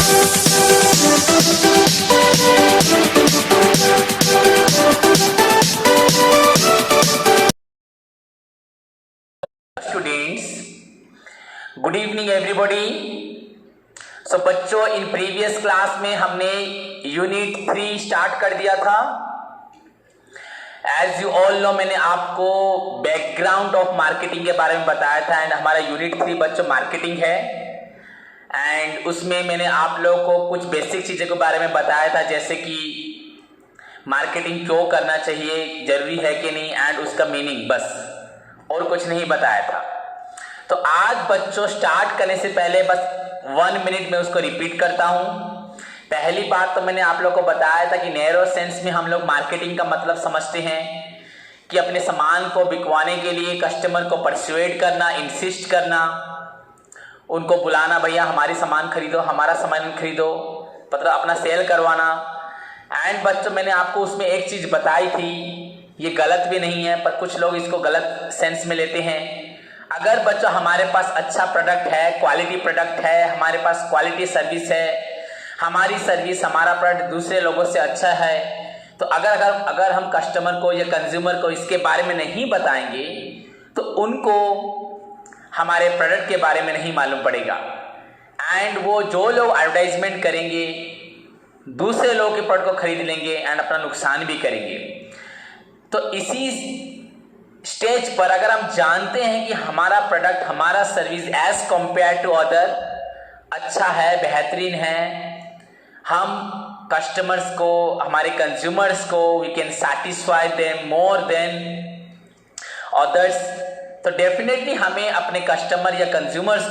Students, good evening everybody. So बच्चों, in previous class में हमने यूनिट 3 स्टार्ट कर दिया था. एज यू ऑल नो, मैंने आपको बैकग्राउंड ऑफ मार्केटिंग के बारे में बताया था एंड हमारा यूनिट 3 बच्चों मार्केटिंग है. एंड उसमें मैंने आप लोगों को कुछ बेसिक चीज़ों के बारे में बताया था, जैसे कि मार्केटिंग क्यों करना चाहिए, जरूरी है कि नहीं, एंड उसका मीनिंग, बस और कुछ नहीं बताया था. तो आज बच्चों स्टार्ट करने से पहले बस 1 मिनट में उसको रिपीट करता हूं. पहली बात तो मैंने आप लोग को बताया था कि नैरो सेंस में हम लोग मार्केटिंग का मतलब समझते हैं कि अपने सामान को बिकवाने के लिए कस्टमर को परसुएड करना, इंसिस्ट करना, उनको बुलाना, भैया हमारी सामान खरीदो, हमारा सामान खरीदो, मतलब अपना सेल करवाना. एंड बच्चों मैंने आपको उसमें एक चीज़ बताई थी, ये गलत भी नहीं है पर कुछ लोग इसको गलत सेंस में लेते हैं. अगर बच्चों हमारे पास अच्छा प्रोडक्ट है, क्वालिटी प्रोडक्ट है, हमारे पास क्वालिटी सर्विस है, हमारी सर्विस, हमारा प्रोडक्ट दूसरे लोगों से अच्छा है, तो अगर हम कस्टमर को या कंज्यूमर को इसके बारे में नहीं बताएंगे तो उनको हमारे प्रोडक्ट के बारे में नहीं मालूम पड़ेगा. एंड वो जो लोग एडवर्टाइजमेंट करेंगे दूसरे लोगों के प्रोडक्ट को खरीद लेंगे एंड अपना नुकसान भी करेंगे. तो इसी स्टेज पर अगर हम जानते हैं कि हमारा प्रोडक्ट, हमारा service as compare to other अच्छा है, बेहतरीन है, हम कस्टमर्स को, हमारे कंज्यूमर्स को we can satisfy them more than others, तो डेफिनेटली हमें अपने कस्टमर या कंज्यूमर्स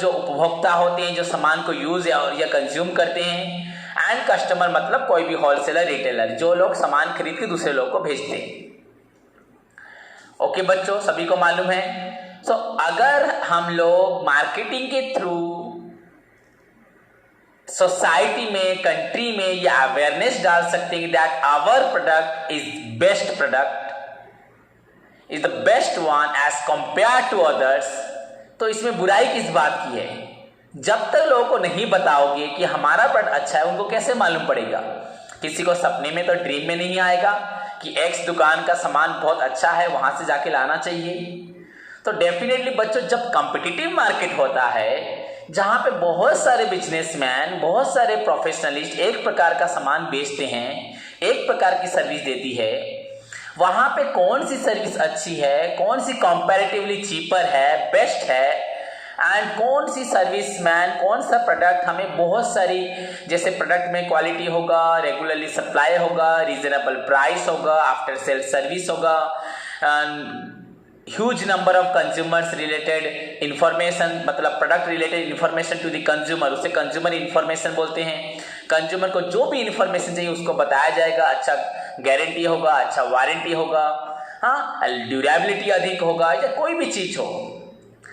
जो उपभोक्ता होते हैं, जो सामान को यूज या कंज्यूम करते हैं, एंड कस्टमर मतलब कोई भी होलसेलर, रिटेलर, जो लोग सामान खरीद के दूसरे लोग को भेजते हैं. ओके बच्चों, सभी को मालूम है. सो अगर हम लोग मार्केटिंग के थ्रू सोसाइटी में, कंट्री में ये अवेयरनेस डाल सकते हैं that our product is best product, is the best one as compare to others, तो इसमें बुराई किस बात की है? जब तक लोगों को नहीं बताओगे कि हमारा प्रोडक्ट अच्छा है, उनको कैसे मालूम पड़ेगा? किसी को सपने में तो ड्रीम में नहीं आएगा कि एक्स दुकान का सामान बहुत अच्छा है, वहां से जाके लाना चाहिए. तो डेफिनेटली बच्चों, जब कॉम्पिटिटिव मार्केट होता है जहां पे बहुत सारे बिजनेसमैन, बहुत सारे प्रोफेशनलिस्ट एक प्रकार का सामान बेचते हैं, एक प्रकार की सर्विस देती है, वहां पे कौन सी सर्विस अच्छी है, कौन सी कंपैरेटिवली चीपर है, बेस्ट है, एंड कौन सी सर्विसमैन, कौन सा प्रोडक्ट हमें बहुत सारी, जैसे प्रोडक्ट में क्वालिटी होगा, रेगुलरली सप्लाई होगा, रीजनेबल प्राइस होगा, आफ्टर सेल सर्विस होगा, huge number of consumers related information, मतलब product related information to the consumer, उसे कंज्यूमर इंफॉर्मेशन बोलते हैं. कंज्यूमर को जो भी इंफॉर्मेशन चाहिए उसको बताया जाएगा. अच्छा गारंटी होगा, अच्छा वारंटी होगा, हाँ, ड्यूरेबिलिटी अधिक होगा, या कोई भी चीज हो.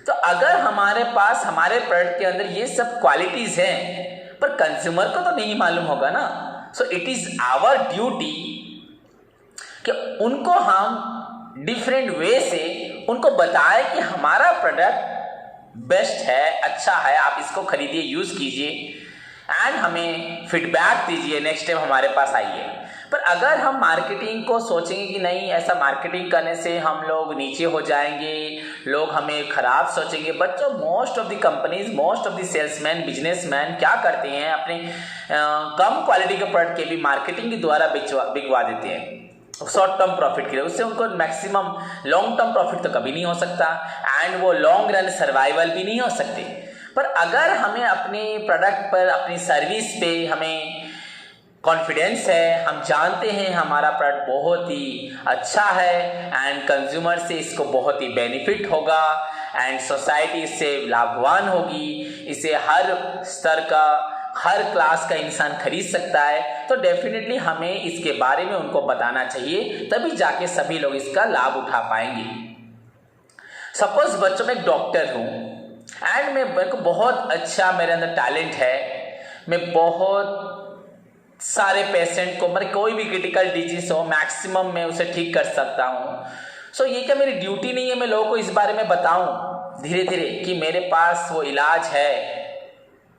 तो अगर हमारे पास, हमारे प्रोडक्ट के अंदर ये सब क्वालिटीज हैं पर कंज्यूमर को तो नहीं मालूम होगा ना. So it is our duty कि उनको हम डिफरेंट वे से उनको बताएं कि हमारा प्रोडक्ट बेस्ट है, अच्छा है, आप इसको खरीदिए, यूज कीजिए, एंड हमें फीडबैक दीजिए, नेक्स्ट टाइम हमारे पास आइए. पर अगर हम मार्केटिंग को सोचेंगे कि नहीं, ऐसा मार्केटिंग करने से हम लोग नीचे हो जाएंगे, लोग हमें खराब सोचेंगे. बच्चों, most of the companies, most of the salesman, businessman क्या करते हैं, अपने कम क्वालिटी के प्रोडक्ट के भी मार्केटिंग के द्वारा बिकवा देते हैं शॉर्ट टर्म प्रॉफिट के लिए. उससे उनको मैक्सिमम लॉन्ग टर्म प्रॉफिट तो कभी नहीं हो सकता, एंड वो लॉन्ग रन सर्वाइवल भी नहीं हो सकते. पर अगर हमें अपने प्रोडक्ट पर, अपनी सर्विस पे हमें कॉन्फिडेंस है, हम जानते हैं हमारा प्रोडक्ट बहुत ही अच्छा है एंड कंज्यूमर से इसको बहुत ही बेनिफिट होगा एंड सोसाइटी इससे लाभवान होगी, इसे हर स्तर का, हर क्लास का इंसान खरीद सकता है, तो डेफिनेटली हमें इसके बारे में उनको बताना चाहिए, तभी जाके सभी लोग इसका लाभ उठा पाएंगे. सपोज बच्चों, मैं एक डॉक्टर हूँ एंड मेरे को बहुत अच्छा, मेरे अंदर टैलेंट है, मैं बहुत सारे पेशेंट को, मतलब कोई भी क्रिटिकल डिजीज हो, मैक्सिमम मैं उसे ठीक कर सकता हूँ. सो ये क्या मेरी ड्यूटी नहीं है मैं लोगों को इस बारे में बताऊं धीरे धीरे कि मेरे पास वो इलाज है,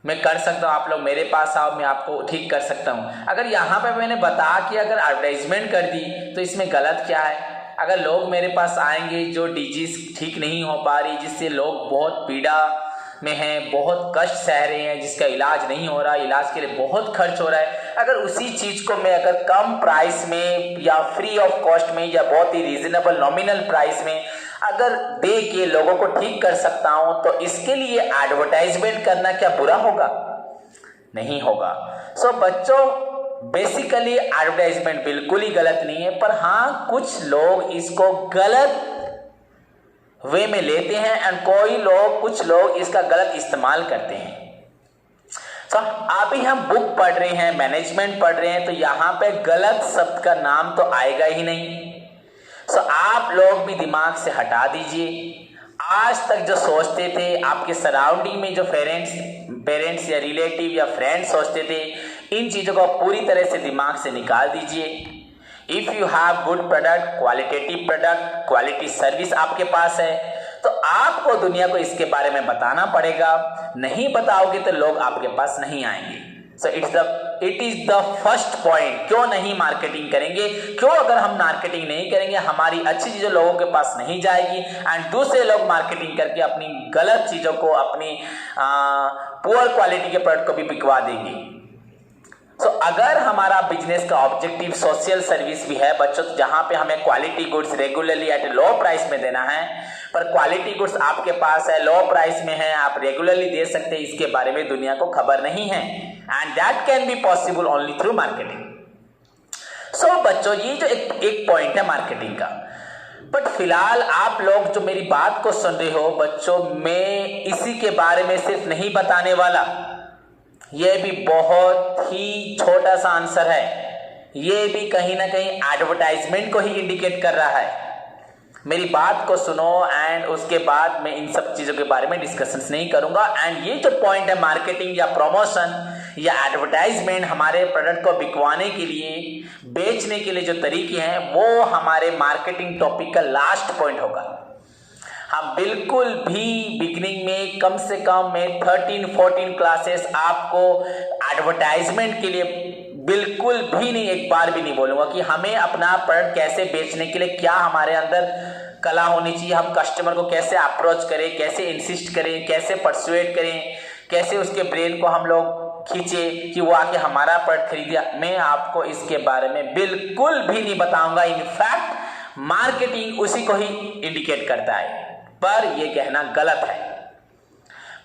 मैं कर सकता हूँ, आप लोग मेरे पास आओ, मैं आपको ठीक कर सकता हूँ। अगर यहाँ पे मैंने बता कि अगर एडवर्टाइजमेंट कर दी तो इसमें गलत क्या है? अगर लोग मेरे पास आएंगे जो डिजीज ठीक नहीं हो पा रही, जिससे लोग बहुत पीड़ा में हैं, बहुत कष्ट सह रहे हैं, जिसका इलाज नहीं हो रहा, इलाज के लिए बहुत खर्च हो रहा है, अगर उसी चीज़ को मैं अगर कम प्राइस में या फ्री ऑफ कॉस्ट में या बहुत ही रीजनेबल नॉमिनल प्राइस में अगर दे के लोगों को ठीक कर सकता हूं, तो इसके लिए एडवर्टाइजमेंट करना क्या बुरा होगा? नहीं होगा। सो बच्चों, बेसिकली एडवर्टाइजमेंट बिल्कुल ही गलत नहीं है, पर हाँ कुछ लोग इसको गलत वे में लेते हैं एंड कुछ लोग इसका गलत इस्तेमाल करते हैं। तो अभी हम बुक पढ़ रहे हैं, मैनेजमेंट पढ़ रहे हैं, तो यहाँ पे गलत शब्द का नाम तो आएगा ही नहीं। सो आप लोग भी दिमाग से हटा दीजिए। आज तक जो सोचते थे, आपके सराउंडिंग में जो पेरेंट्स या रिलेटिव या फ्रेंड्स सोचते थे, इन चीज़ों को पूरी तरह से दिमाग से निकाल दीजिए। If you have good product, qualitative product, quality service आपके पास है, तो आपको दुनिया को इसके बारे में बताना पड़ेगा। नहीं बताओगे तो लोग आपके पास नहीं आएंगे। सो it is the first point. क्यों नहीं मार्केटिंग करेंगे? क्यों अगर हम मार्केटिंग नहीं करेंगे, हमारी अच्छी चीजें लोगों के पास नहीं जाएगी एंड दूसरे लोग मार्केटिंग करके अपनी गलत चीजों को, अपनी पुअर क्वालिटी के प्रोडक्ट को भी बिकवा देंगे। सो अगर हमारा बिजनेस का ऑब्जेक्टिव सोशल सर्विस भी है बच्चों, तो जहां पे हमें quality goods regularly at low price में देना है, पर क्वालिटी गुड्स आपके पास है, लो प्राइस में है, आप रेगुलरली दे सकते हैं, इसके बारे में दुनिया को खबर नहीं है and that can be possible only through marketing. So बच्चों, ये जो एक पॉइंट है मार्केटिंग का। बट फिलहाल आप लोग जो मेरी बात को सुन रहे हो बच्चों, मैं इसी के बारे में सिर्फ नहीं बताने वाला। यह भी बहुत ही छोटा सा आंसर है, यह भी कहीं ना कहीं एडवर्टाइजमेंट को ही इंडिकेट कर रहा है। मेरी बात को सुनो एंड उसके बाद मैं इन सब चीज़ों के बारे में डिस्कशंस नहीं करूंगा। एंड ये जो पॉइंट है मार्केटिंग या प्रमोशन या एडवर्टाइजमेंट, हमारे प्रोडक्ट को बिकवाने के लिए, बेचने के लिए जो तरीके हैं, वो हमारे मार्केटिंग टॉपिक का लास्ट पॉइंट होगा। हम बिल्कुल भी बिगिनिंग में कम से कम में 13-14 क्लासेस आपको एडवर्टाइजमेंट के लिए बिल्कुल भी नहीं, एक बार भी नहीं बोलूंगा कि हमें अपना प्रोडक्ट कैसे बेचने के लिए क्या हमारे अंदर कला होनी चाहिए, हम कस्टमर को कैसे अप्रोच करें, कैसे इंसिस्ट करें, कैसे परसुएट करें, कैसे उसके ब्रेन को हम लोग खींचे कि वो आके हमारा प्रोडक्ट खरीदे। मैं आपको इसके बारे में बिल्कुल भी नहीं बताऊंगा। इनफैक्ट मार्केटिंग उसी को ही इंडिकेट करता है, पर यह कहना गलत है।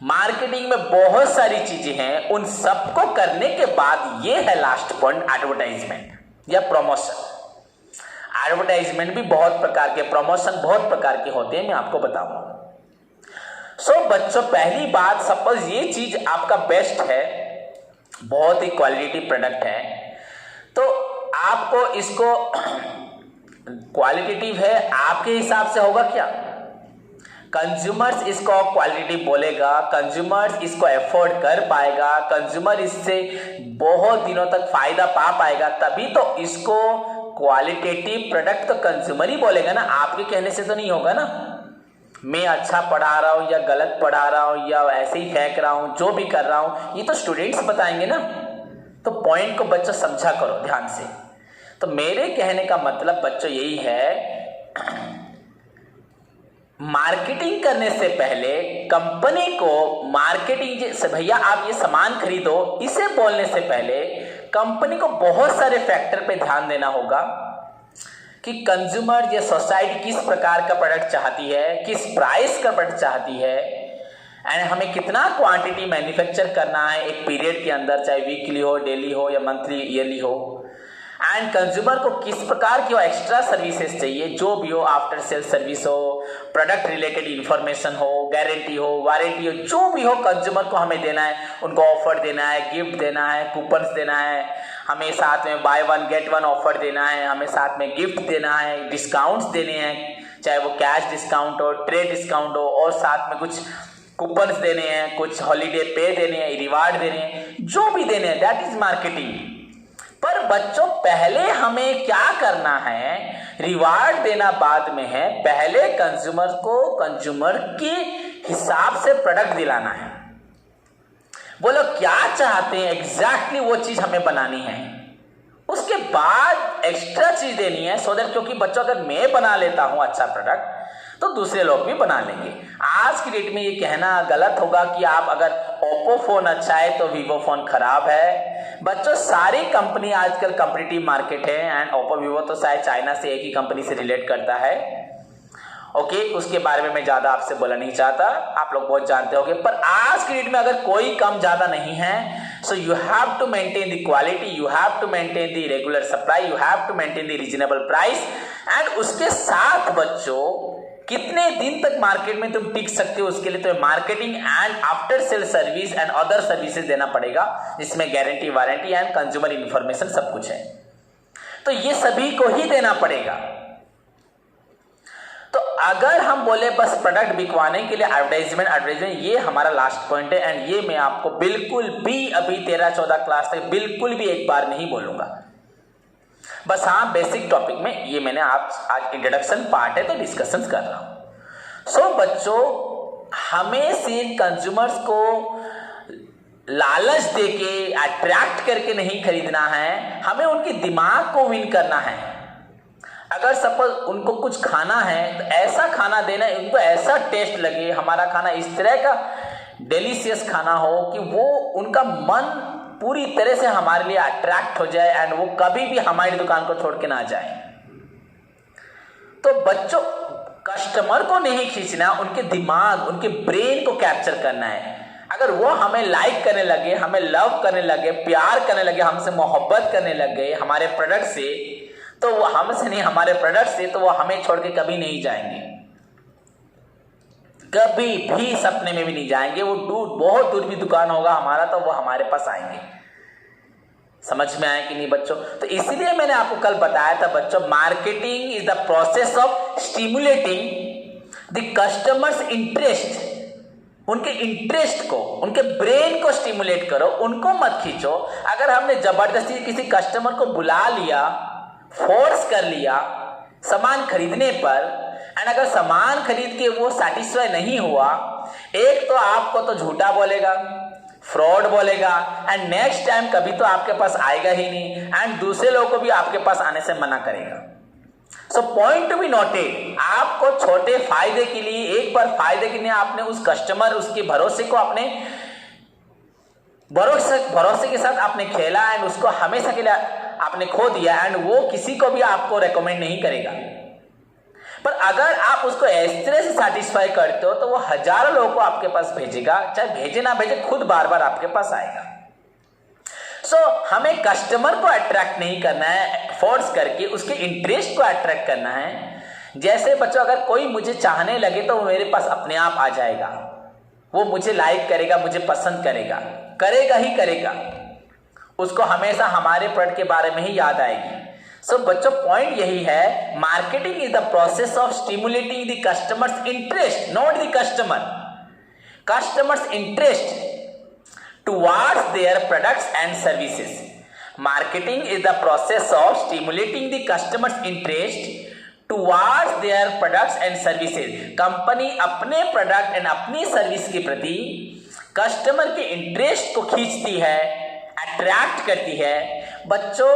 मार्केटिंग में बहुत सारी चीजें हैं, उन सबको करने के बाद ये है लास्ट पॉइंट, एडवर्टाइजमेंट या प्रमोशन। एडवर्टाइजमेंट भी बहुत प्रकार के, प्रमोशन बहुत प्रकार के होते हैं, मैं आपको बताऊंगा। सो बच्चों, पहली बात, सपोज ये चीज आपका बेस्ट है, बहुत ही क्वालिटी प्रोडक्ट है, तो आपको इसको क्वालिटेटिव है आपके हिसाब से होगा क्या? कंज्यूमर्स इसको क्वालिटी बोलेगा, कंज्यूमर्स इसको एफोर्ड कर पाएगा, कंज्यूमर इससे बहुत दिनों तक फायदा पा पाएगा, तभी तो इसको क्वालिटेटिव प्रोडक्ट तो कंज्यूमर ही बोलेगा ना, आपके कहने से तो नहीं होगा ना। मैं अच्छा पढ़ा रहा हूँ या गलत पढ़ा रहा हूँ या ऐसे ही फेंक रहा हूँ, जो भी कर रहा हूँ, ये तो स्टूडेंट्स बताएंगे ना। तो पॉइंट को बच्चों समझा करो ध्यान से। तो मेरे कहने का मतलब बच्चों यही है, मार्केटिंग करने से पहले कंपनी को मार्केटिंग से, भैया आप ये सामान खरीदो, इसे बोलने से पहले कंपनी को बहुत सारे फैक्टर पे ध्यान देना होगा कि कंज्यूमर या सोसाइटी किस प्रकार का प्रोडक्ट चाहती है, किस प्राइस का प्रोडक्ट चाहती है, एंड हमें कितना क्वांटिटी मैन्युफैक्चर करना है एक पीरियड के अंदर, चाहे वीकली हो, डेली हो या मंथली ईयरली हो, एंड कंज्यूमर को किस प्रकार की एक्स्ट्रा सर्विसेज चाहिए, जो भी हो, आफ्टर सेल सर्विस हो, प्रोडक्ट रिलेटेड इंफॉर्मेशन हो, गारंटी हो, वारंटी हो, जो भी हो कंज्यूमर को हमें देना है, उनको ऑफर देना है, गिफ्ट देना है, कूपन्स देना है, हमें साथ में by one get one offer देना है, हमें साथ में गिफ्ट देना है, डिस्काउंट्स देने हैं, चाहे वो कैश डिस्काउंट हो, ट्रेड डिस्काउंट हो, और साथ में कुछ कूपन्स देने हैं, कुछ हॉलीडे पे देने हैं, रिवार्ड देने हैं, जो भी देने हैं, दैट इज मार्केटिंग। पर बच्चों, पहले हमें क्या करना है, रिवार्ड देना बाद में है, पहले कंज्यूमर को कंज्यूमर के हिसाब से प्रोडक्ट दिलाना है। बोलो क्या चाहते हैं एग्जैक्टली वो चीज हमें बनानी है, उसके बाद एक्स्ट्रा चीज देनी है, सो दैट क्योंकि बच्चों अगर मैं बना लेता हूं अच्छा प्रोडक्ट तो दूसरे लोग भी बना लेंगे। आज की डेट में ये कहना गलत होगा कि आप अगर ओप्पो फोन अच्छा है तो वीवो फोन खराब है। बच्चों सारी कंपनी आजकल कॉम्पिटिटिव मार्केट है एंड ओप्पो वीवो तो शायद चाइना से एक ही कंपनी से रिलेट करता है। ओके, उसके बारे में मैं ज्यादा आपसे बोलना नहीं चाहता, आप लोग बहुत जानते होंगे। पर आज की डेट में अगर कोई कम ज्यादा नहीं है, so you have to maintain the quality, you have to maintain the regular supply, you have to maintain the reasonable price and उसके साथ बच्चों कितने दिन तक मार्केट में तुम टिक सकते हो उसके लिए तो marketing and after sale service and other services देना पड़ेगा, जिसमें guarantee warranty and consumer information सब कुछ है। तो ये सभी को ही देना पड़ेगा। तो अगर हम बोले बस प्रोडक्ट बिकवाने के लिए एडवर्टाइजमेंट, ये हमारा लास्ट पॉइंट है एंड ये मैं आपको बिल्कुल भी अभी 13-14 क्लास तक बिल्कुल भी एक बार नहीं बोलूंगा। बस हाँ, बेसिक टॉपिक में ये मैंने आज इंट्रोडक्शन पार्ट है तो डिस्कशन कर रहा हूं। सो बच्चों, हमें सिर्फ कंज्यूमर्स को लालच देके अट्रैक्ट करके नहीं खरीदना है, हमें उनके दिमाग को विन करना है। अगर सपोज उनको कुछ खाना है तो ऐसा खाना देना, उनको ऐसा टेस्ट लगे, हमारा खाना इस तरह का डिलीशियस खाना हो कि वो उनका मन पूरी तरह से हमारे लिए अट्रैक्ट हो जाए एंड वो कभी भी हमारी दुकान को छोड़ के ना जाए। तो बच्चों, कस्टमर को नहीं खींचना, उनके दिमाग, उनके ब्रेन को कैप्चर करना है। अगर वो हमें लाइक करने लगे, हमें लव करने लगे, प्यार करने लगे, हमसे मोहब्बत करने लगे हमारे प्रोडक्ट से, तो वो हमसे नहीं, हमारे प्रोडक्ट से, तो वो हमें छोड़ के कभी नहीं जाएंगे, कभी भी सपने में भी नहीं जाएंगे। वो बहुत दूर भी दुकान होगा हमारा तो वो हमारे पास आएंगे। समझ में आया कि नहीं बच्चों? तो इसलिए मैंने आपको कल बताया था बच्चों, marketing is the process of stimulating the customers interest. उनके इंटरेस्ट को, उनके ब्रेन को स्टिमुलेट करो, उनको मत खींचो। अगर हमने जबरदस्ती किसी कस्टमर को बुला लिया, फोर्स कर लिया सामान खरीदने पर, एंड अगर सामान खरीद के वो सेटिस्फाई नहीं हुआ, एक तो आपको तो झूठा बोलेगा, फ्रॉड बोलेगा एंड नेक्स्ट टाइम कभी तो आपके पास आएगा ही नहीं एंड दूसरे लोगों को भी आपके पास आने से मना करेगा। So point to be noted, आपको छोटे फायदे के लिए, एक बार फायदे के लिए आपने उस कस्टमर, उसके भरोसे को अपने भरोसे के साथ आपने खेला एंड उसको हमेशा के लिए आपने खो दिया एंड वो किसी को भी आपको रेकमेंड नहीं करेगा। पर अगर आप उसको इस तरह से सेटिस्फाई करते हो तो वो हजारों लोगों को आपके पास भेजेगा, चाहे भेजे ना भेजे, खुद बार बार आपके पास आएगा। सो हमें कस्टमर को अट्रैक्ट नहीं करना है फोर्स करके, उसके इंटरेस्ट को अट्रैक्ट करना है। जैसे बच्चों, अगर कोई मुझे चाहने लगे तो वो मेरे पास अपने आप आ जाएगा, वो मुझे लाइक करेगा, मुझे पसंद करेगा, करेगा ही करेगा, उसको हमेशा हमारे प्रोडक्ट के बारे में ही याद आएगी। सो बच्चों, पॉइंट यही है, marketing is the process of stimulating the customers interest, not the customers interest towards their products and services. Marketing is the process of stimulating the customer's interest towards their products and services. Company अपने product and अपनी service के प्रति customer के interest को खींचती है, attract करती है। बच्चों,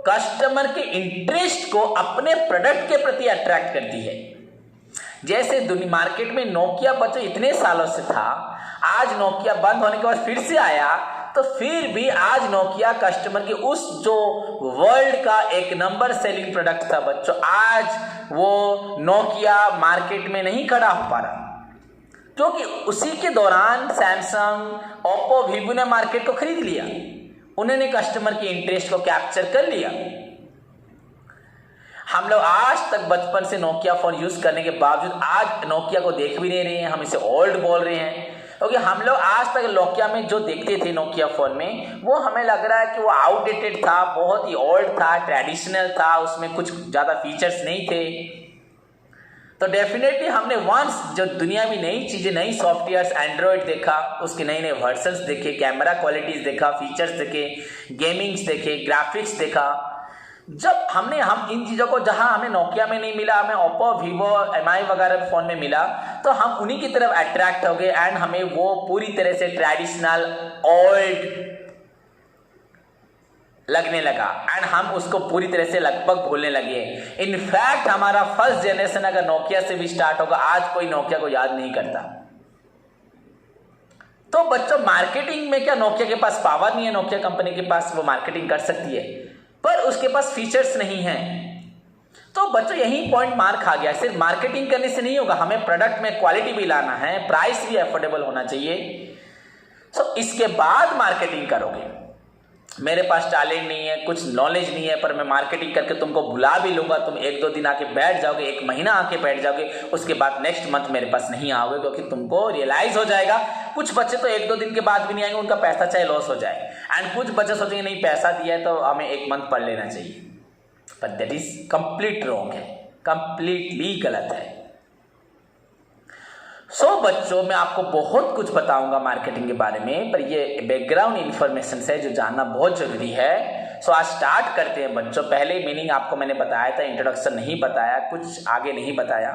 कस्टमर के इंटरेस्ट को अपने प्रोडक्ट के प्रति अट्रैक्ट करती है। जैसे दुनिया मार्केट में नोकिया बच्चों इतने सालों से था, आज नोकिया बंद होने के बाद फिर से आया, तो फिर भी आज नोकिया कस्टमर के उस जो वर्ल्ड का एक नंबर सेलिंग प्रोडक्ट था बच्चों, आज वो नोकिया मार्केट में नहीं खड़ा हो पा रहा, क्योंकि उसी के दौरान सैमसंग, ओप्पो, वीवो ने मार्केट को खरीद लिया, उन्होंने कस्टमर के इंटरेस्ट को कैप्चर कर लिया। हम लोग आज तक बचपन से नोकिया फोन यूज करने के बावजूद आज नोकिया को देख भी नहीं रहे हैं, हम इसे ओल्ड बोल रहे हैं, क्योंकि हम लोग आज तक नोकिया में जो देखते थे नोकिया फोन में, वो हमें लग रहा है कि वो आउटडेटेड था, बहुत ही ओल्ड था, ट्रेडिशनल था, उसमें कुछ ज़्यादा फीचर्स नहीं थे। तो डेफिनेटली हमने वंस जो दुनिया में नई चीज़ें, नई सॉफ्टवेयर्स, एंड्रॉयड देखा, उसके नए नए वर्जन्स देखे, कैमरा क्वालिटीज़ देखा, फीचर्स देखे, गेमिंग्स देखे, ग्राफिक्स देखा, हम इन चीज़ों को जहां हमें नोकिया में नहीं मिला, हमें ओप्पो, वीवो, एमआई वगैरह फ़ोन में मिला, तो हम उन्हीं की तरफ अट्रैक्ट हो गए एंड हमें वो पूरी तरह से ट्रेडिशनल ओल्ड लगने लगा एंड हम उसको पूरी तरह से लगभग भूलने लगे। इनफैक्ट हमारा फर्स्ट जनरेशन अगर नोकिया से भी स्टार्ट होगा, आज कोई नोकिया को याद नहीं करता। तो बच्चों, मार्केटिंग में क्या नोकिया के पास पावर नहीं है? नोकिया कंपनी के पास वो मार्केटिंग कर सकती है, पर उसके पास फीचर्स नहीं है। तो बच्चों, यही पॉइंट मार खा गया। सिर्फ मार्केटिंग करने से नहीं होगा, हमें प्रोडक्ट में क्वालिटी भी लाना है, प्राइस भी अफोर्डेबल होना चाहिए। सो इसके बाद मार्केटिंग करोगे। मेरे पास टैलेंट नहीं है, कुछ नॉलेज नहीं है, पर मैं मार्केटिंग करके तुमको बुला भी लूंगा, तुम 1-2 दिन आके बैठ जाओगे, 1 महीना आके बैठ जाओगे, उसके बाद नेक्स्ट मंथ मेरे पास नहीं आओगे, क्योंकि तुमको रियलाइज हो जाएगा। कुछ बच्चे तो 1-2 दिन के बाद भी नहीं आएंगे, उनका पैसा चाहे लॉस हो जाए, एंड कुछ बच्चे सोचेंगे नहीं पैसा दिया है तो हमें 1 मंथ पढ़ लेना चाहिए, पर दैट इज कंप्लीट रॉन्ग है, कंप्लीटली गलत है। बच्चों, मैं आपको बहुत कुछ बताऊंगा मार्केटिंग के बारे में, पर ये बैकग्राउंड इंफॉर्मेशन है जो जानना बहुत जरूरी है। आज स्टार्ट करते हैं बच्चों। पहले मीनिंग आपको मैंने बताया था, इंट्रोडक्शन नहीं बताया, कुछ आगे नहीं बताया।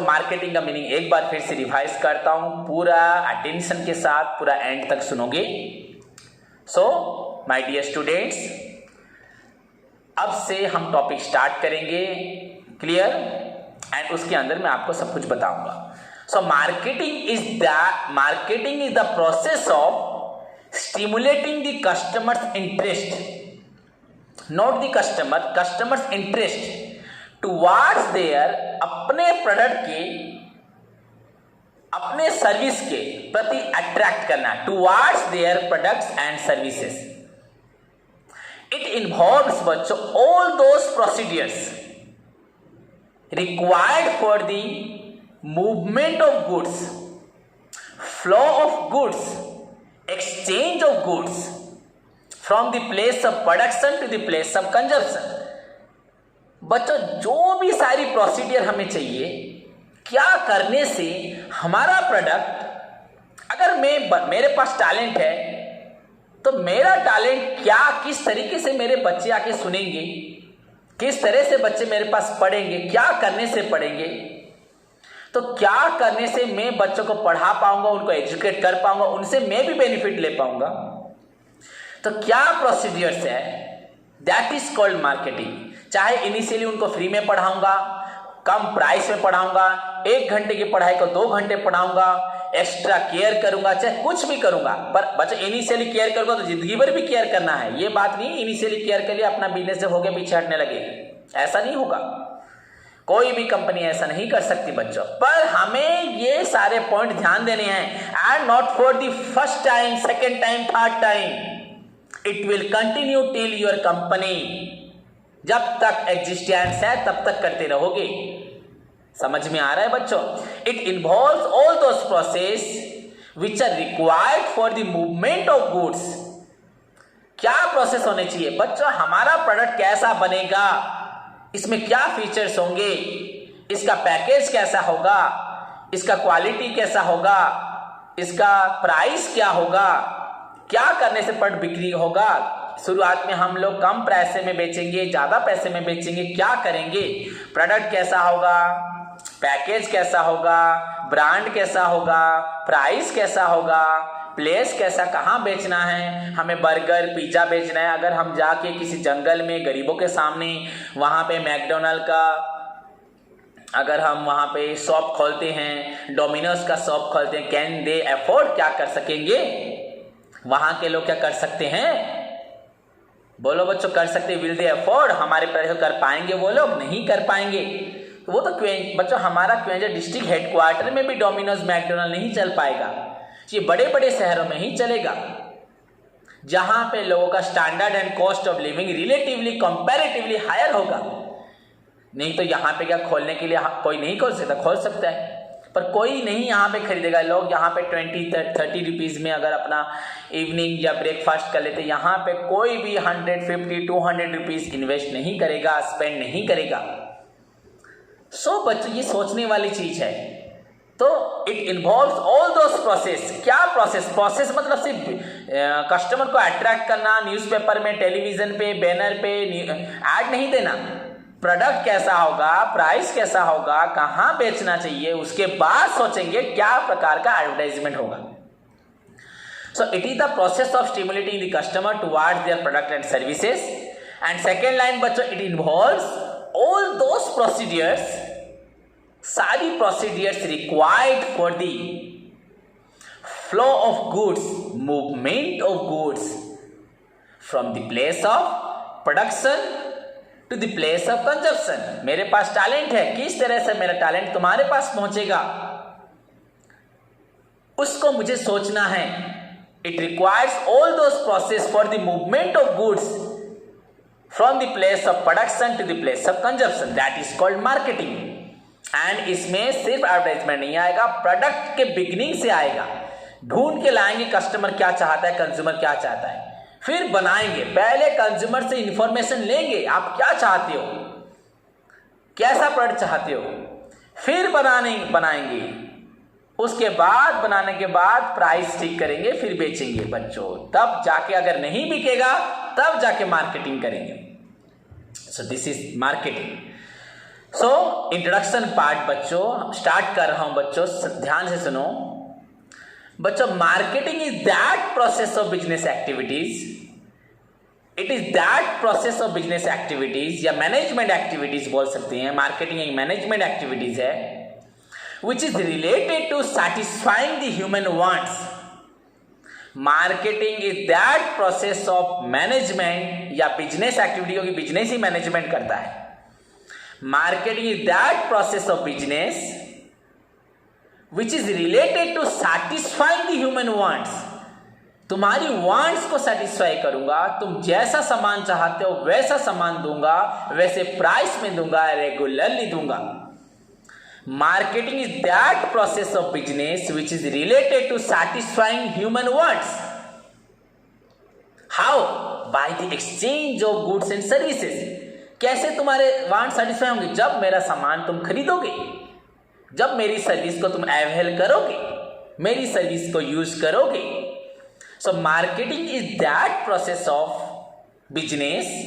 मार्केटिंग का मीनिंग एक बार फिर से रिवाइज करता हूं, पूरा अटेंशन के साथ पूरा एंड तक सुनोगे। माय डियर स्टूडेंट्स, अब से हम टॉपिक स्टार्ट करेंगे, क्लियर? एंड उसके अंदर मैं आपको सब कुछ बताऊंगा। Marketing is the process of stimulating the customer's interest, not the customer's interest towards their अपने प्रोडक्ट के, अपने सर्विस के प्रति अट्रैक्ट करना, towards their products and services. It involves बच्चों all those procedures required for the movement of goods, flow of goods, exchange of goods from the place of production to the place of consumption. बच्चों, जो भी सारी procedure हमें चाहिए, क्या करने से हमारा प्रोडक्ट, अगर मेरे पास टैलेंट है तो मेरा टैलेंट क्या, किस तरीके से मेरे बच्चे आके सुनेंगे, किस तरह से बच्चे मेरे पास पढ़ेंगे, क्या करने से पढ़ेंगे, तो क्या करने से मैं बच्चों को पढ़ा पाऊंगा, उनको एजुकेट कर पाऊंगा, उनसे मैं भी बेनिफिट ले पाऊंगा। तो क्या प्रोसीडियर्स है, दैट इज कॉल्ड मार्केटिंग। चाहे इनिशियली उनको फ्री में पढ़ाऊंगा, कम प्राइस में पढ़ाऊंगा, 1 घंटे की पढ़ाई को 2 घंटे पढ़ाऊंगा, एक्स्ट्रा केयर करूंगा, चाहे कुछ भी करूंगा, पर बच्चे इनिशियली केयर करूंगा तो जिंदगी भर भी केयर करना है। ये बात नहीं इनिशियली केयर कर लिया, अपना बिजनेस जब हो गया पीछे हटने लगे, ऐसा नहीं होगा। कोई भी कंपनी ऐसा नहीं कर सकती बच्चों, पर हमें ये सारे पॉइंट ध्यान देने हैं। And not for the first time, second time, third time, it will continue till your company, जब तक एग्जिस्टेंस है तब तक करते रहोगे। समझ में आ रहा है बच्चों? It involves all those process which are required for the movement of goods. क्या प्रोसेस होने चाहिए बच्चों? हमारा प्रोडक्ट कैसा बनेगा, इसमें क्या फीचर्स होंगे, इसका पैकेज कैसा होगा, इसका क्वालिटी कैसा होगा, इसका प्राइस क्या होगा, क्या करने से प्रोडक्ट बिक्री होगा। शुरुआत में हम लोग कम पैसे में बेचेंगे, ज्यादा पैसे में बेचेंगे, क्या करेंगे, प्रोडक्ट कैसा होगा, पैकेज कैसा होगा, ब्रांड कैसा होगा, प्राइस कैसा होगा, प्लेस कैसा, कहाँ बेचना है, हमें बर्गर पिज्जा बेचना है, अगर हम जाके किसी जंगल में गरीबों के सामने वहाँ पे मैकडोनल्ड का अगर हम वहाँ पे शॉप खोलते हैं, डोमिनोज का शॉप खोलते हैं, कैन दे अफोर्ड, क्या कर सकेंगे वहाँ के लोग, क्या कर सकते हैं? बोलो बच्चों, कर सकते, विल दे अफोर्ड, हमारे पैसे कर पाएंगे वो लोग? नहीं कर पाएंगे। वो तो बच्चों हमारा क्वेंजर डिस्ट्रिक्ट हेडक्वार्टर में भी डोमिनोज मैकडोनल्ड नहीं चल पाएगा, ये बड़े बड़े शहरों में ही चलेगा, जहां पे लोगों का standard and cost of living relatively comparatively higher होगा। नहीं तो यहाँ पे क्या खोलने के लिए कोई नहीं खोल सकता, खोल सकता है पर कोई नहीं यहाँ पे खरीदेगा। लोग यहाँ पे 20-30 रुपीज़ में अगर अपना इवनिंग या ब्रेकफास्ट कर लेते, यहाँ पे कोई भी 150-200 रुपीज़ इन्वेस्ट नहीं करेगा, स्पेंड नहीं करेगा। बच्चों ये सोचने वाली चीज़ है। तो it involves all those process. क्या प्रोसेस मतलब सिर्फ कस्टमर को अट्रैक्ट करना, न्यूज़पेपर में, टेलीविजन पे, बैनर पे ऐड नहीं देना, प्रोडक्ट कैसा होगा, प्राइस कैसा होगा, कहाँ बेचना चाहिए, उसके बाद सोचेंगे क्या प्रकार का एडवर्टाइजमेंट होगा। So it is the process of stimulating the customer towards their product and services. And second line बच्चों, it involves all those procedures, सारी procedures required for the flow of goods, movement of goods from the place of production to the place of consumption. मेरे पास talent है, किस तरह से मेरा talent तुम्हारे पास पहुंचेगा उसको मुझे सोचना है। It requires all those process for the movement of goods from the place of production to the place of consumption. That is called marketing. And इसमें सिर्फ एडवर्टाइजमेंट नहीं आएगा, प्रोडक्ट के बिगिनिंग से आएगा। ढूंढ के लाएंगे कस्टमर क्या चाहता है, कंज्यूमर क्या चाहता है, फिर बनाएंगे। पहले कंज्यूमर से इंफॉर्मेशन लेंगे, आप क्या चाहते हो, कैसा प्रोडक्ट चाहते हो, फिर बनाएंगे। उसके बाद बनाने के बाद प्राइस ठीक करेंगे, फिर बेचेंगे बच्चों। तब जाके अगर नहीं बिकेगा तब जाके मार्केटिंग करेंगे। So this is marketing. So introduction part बच्चों स्टार्ट कर रहा हूं बच्चों, ध्यान से सुनो बच्चों। Marketing is that process of business activities, it is that process of business activities या मैनेजमेंट एक्टिविटीज बोल सकते हैं। मार्केटिंग एक मैनेजमेंट एक्टिविटीज है which is related to satisfying the human wants. Marketing is that process of management या business activity होगी, business ही management करता है। Marketing is that process of business which is related to satisfying the human wants. तुम्हारी wants को satisfy करूंगा, तुम जैसा सामान चाहते हो वैसा सामान दूंगा, वैसे प्राइस में दूंगा, रेगुलरली दूंगा। Marketing is that process of business which is related to satisfying human wants. How? By the exchange of goods and services. कैसे तुम्हारे वांट सेटिस्फाई होंगे? जब मेरा सामान तुम खरीदोगे, जब मेरी सर्विस को तुम अवेल करोगे, मेरी सर्विस को यूज करोगे। So marketing is that process of business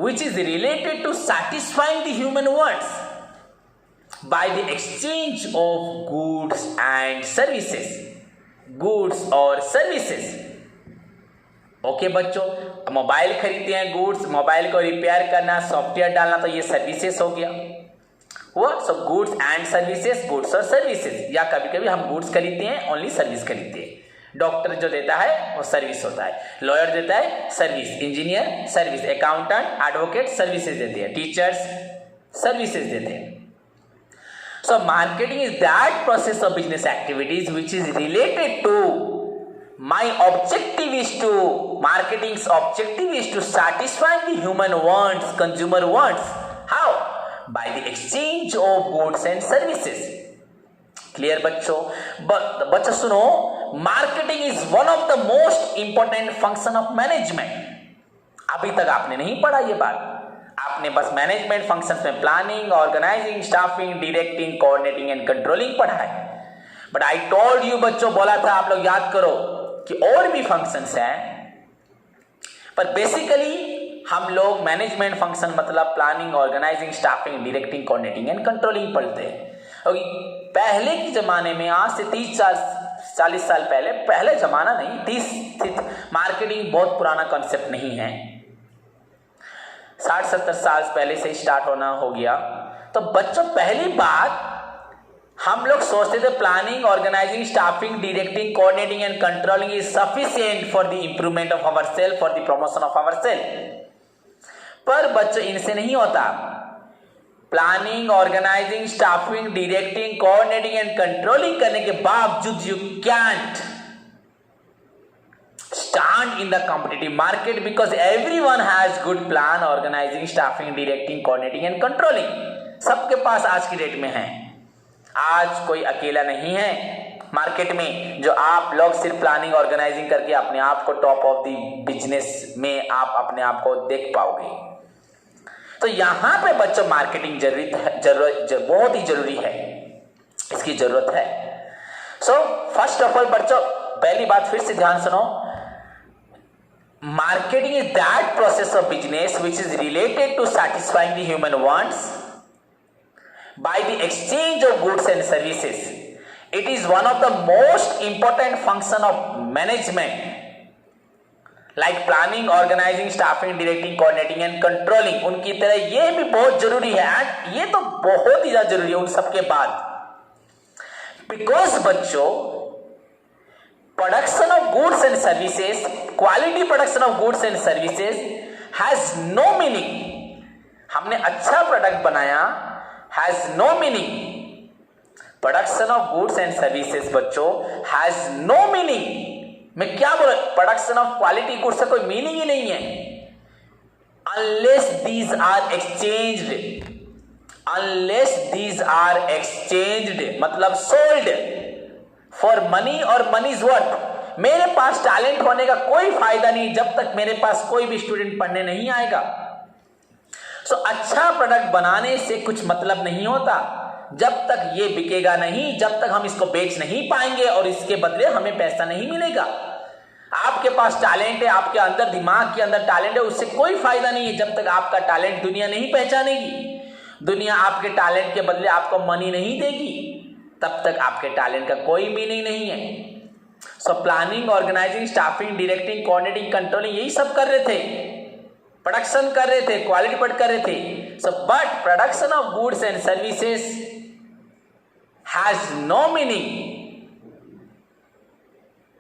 which is related to satisfying the human wants by the exchange of goods and services. Goods और services. ओके बच्चों, मोबाइल खरीदते हैं, गुड्स, मोबाइल को repair करना, software डालना, तो ये सर्विसेज हो गया। हुआ so goods and services, goods और सर्विसेज। या कभी कभी हम गुड्स खरीदते हैं, ओनली सर्विस खरीदते हैं। डॉक्टर जो देता है वो सर्विस होता है, लॉयर देता है service, engineer service, accountant advocate services देते हैं, टीचर्स सर्विसेज देते हैं। So marketing is that process of business activities which is related to my objective is to marketing's objective is to satisfy the human wants, consumer wants. How? By the exchange of goods and services. Clear बच्चों? बच्चों सुनो, marketing is one of the most important function of management. अभी तक आपने नहीं पढ़ा ये बात, आपने बस मैनेजमेंट फंक्शंस में planning, organizing, staffing, directing, coordinating and controlling पढ़ा है। बट आई टोल्ड यू बच्चों, बोला था आप लोग याद करो कि और भी फंक्शंस हैं, पर बेसिकली हम लोग मैनेजमेंट फंक्शन मतलब planning, organizing, staffing, directing, coordinating and controlling पढ़ते हैं। पहले के जमाने में, आज से 30-40 साल पहले, पहले जमाना नहीं, 30 मार्केटिंग बहुत पुराना कॉन्सेप्ट नहीं है, 60-70 साल पहले से स्टार्ट होना हो गया। तो बच्चों पहली बात हम लोग सोचते थे planning, organizing, staffing, directing, coordinating and controlling is sufficient for the improvement of our self, for the promotion of our self. पर बच्चों इनसे नहीं होता। Planning, organizing, staffing, directing, coordinating and controlling करने के बावजूद you can't stand in the competitive market because everyone has good plan, organizing, staffing, directing, coordinating and controlling. सबके पास आज की डेट में है। आज कोई अकेला नहीं है मार्केट में जो आप लोग सिर्फ प्लानिंग, ऑर्गेनाइजिंग करके अपने आप को टॉप ऑफ द बिजनेस में आप अपने आप को देख पाओगे। तो यहां पे बच्चों मार्केटिंग बहुत ही जरूरी है। इसकी जरूरत है। सो फर्स्ट ऑफ ऑल बच्चों, पहली बात फिर से ध्यान सुनो, marketing is that process of business which is related to satisfying the human wants by the exchange of goods and services. It is one of the most important function of management like planning, organizing, staffing, directing, coordinating and controlling. उनकी तरह ये भी बहुत जरूरी है, and ये तो बहुत ही ज्यादा जरूरी है उन सबके बाद। बिकॉज बच्चों, production of goods and services, quality production of goods and services has no meaning. हमने अच्छा प्रोडक्ट बनाया, has no meaning. Production of goods and services बच्चों हैज नो मीनिंग। मैं क्या बोल, प्रोडक्शन ऑफ क्वालिटी गुड्स का कोई मीनिंग ही नहीं है unless these are exchanged, unless these are exchanged मतलब सोल्ड फॉर मनी और मनीज वर्थ। मेरे पास टैलेंट होने का कोई फायदा नहीं जब तक मेरे पास कोई भी स्टूडेंट पढ़ने नहीं आएगा। सो अच्छा प्रोडक्ट बनाने से कुछ मतलब नहीं होता जब तक ये बिकेगा नहीं, जब तक हम इसको बेच नहीं पाएंगे और इसके बदले हमें पैसा नहीं मिलेगा। आपके पास टैलेंट है, आपके अंदर दिमाग के अंदर टैलेंट है, उससे कोई फायदा नहीं है जब तक आपका टैलेंट दुनिया नहीं पहचानेगी। दुनिया आपके टैलेंट के बदले आपको मनी नहीं देगी, तब तक आपके टैलेंट का कोई मीनिंग नहीं है। So planning, organizing, staffing, directing, coordinating, controlling यही सब कर रहे थे, प्रोडक्शन कर रहे थे, क्वालिटी पर कर रहे थे। So but production of goods and services has no meaning.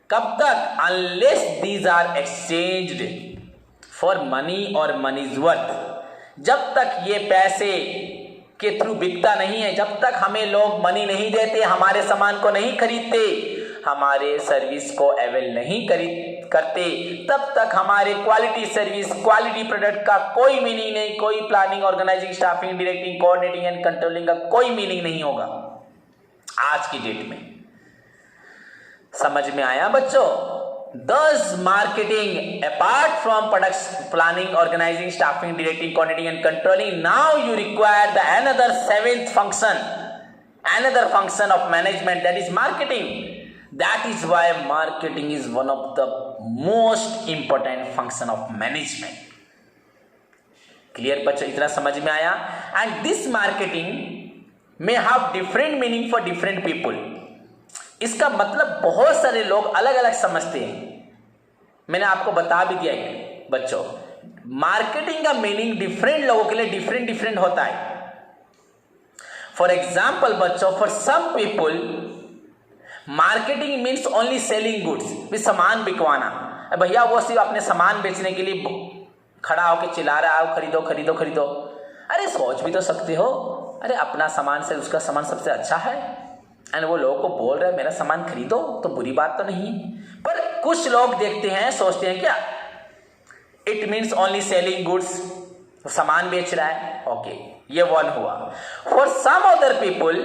कब तक? Unless these are exchanged for money और मनीज वर्थ। जब तक ये पैसे के थ्रू बिकता नहीं है, जब तक हमें लोग मनी नहीं देते, हमारे सामान को नहीं खरीदते, हमारे सर्विस को अवेल नहीं करते, तब तक हमारे क्वालिटी सर्विस, क्वालिटी प्रोडक्ट का कोई मीनिंग नहीं, कोई planning, organizing, staffing, directing, coordinating and controlling का कोई मीनिंग नहीं होगा आज की डेट में। समझ में आया बच्चों? Thus marketing, apart from product planning, organizing, staffing, directing, coordinating and controlling, now you require the another seventh function, another function of management, that is marketing. That is why marketing is one of the most important function of management. Clear बच्चों? इतना समझ में आया? And this marketing may have different meaning for different people. इसका मतलब बहुत सारे लोग अलग अलग समझते हैं। मैंने आपको बता भी दिया है बच्चों, मार्केटिंग का मीनिंग डिफरेंट लोगों के लिए डिफरेंट होता है। फॉर एग्जाम्पल बच्चों, for some people marketing means only selling goods, भी सामान बिकवाना। भैया वो सिर्फ अपने सामान बेचने के लिए खड़ा होकर चिल्ला रहा है, खरीदो खरीदो खरीदो। अरे सोच भी तो सकते हो, अरे अपना सामान से उसका सामान सबसे अच्छा है, एंड वो लोगों को बोल रहे हैं मेरा सामान खरीदो, तो बुरी बात तो नहीं। पर कुछ लोग देखते हैं, सोचते हैं क्या it means only selling goods, सामान बेच रहा है, ओके, ये वन हुआ। For some other people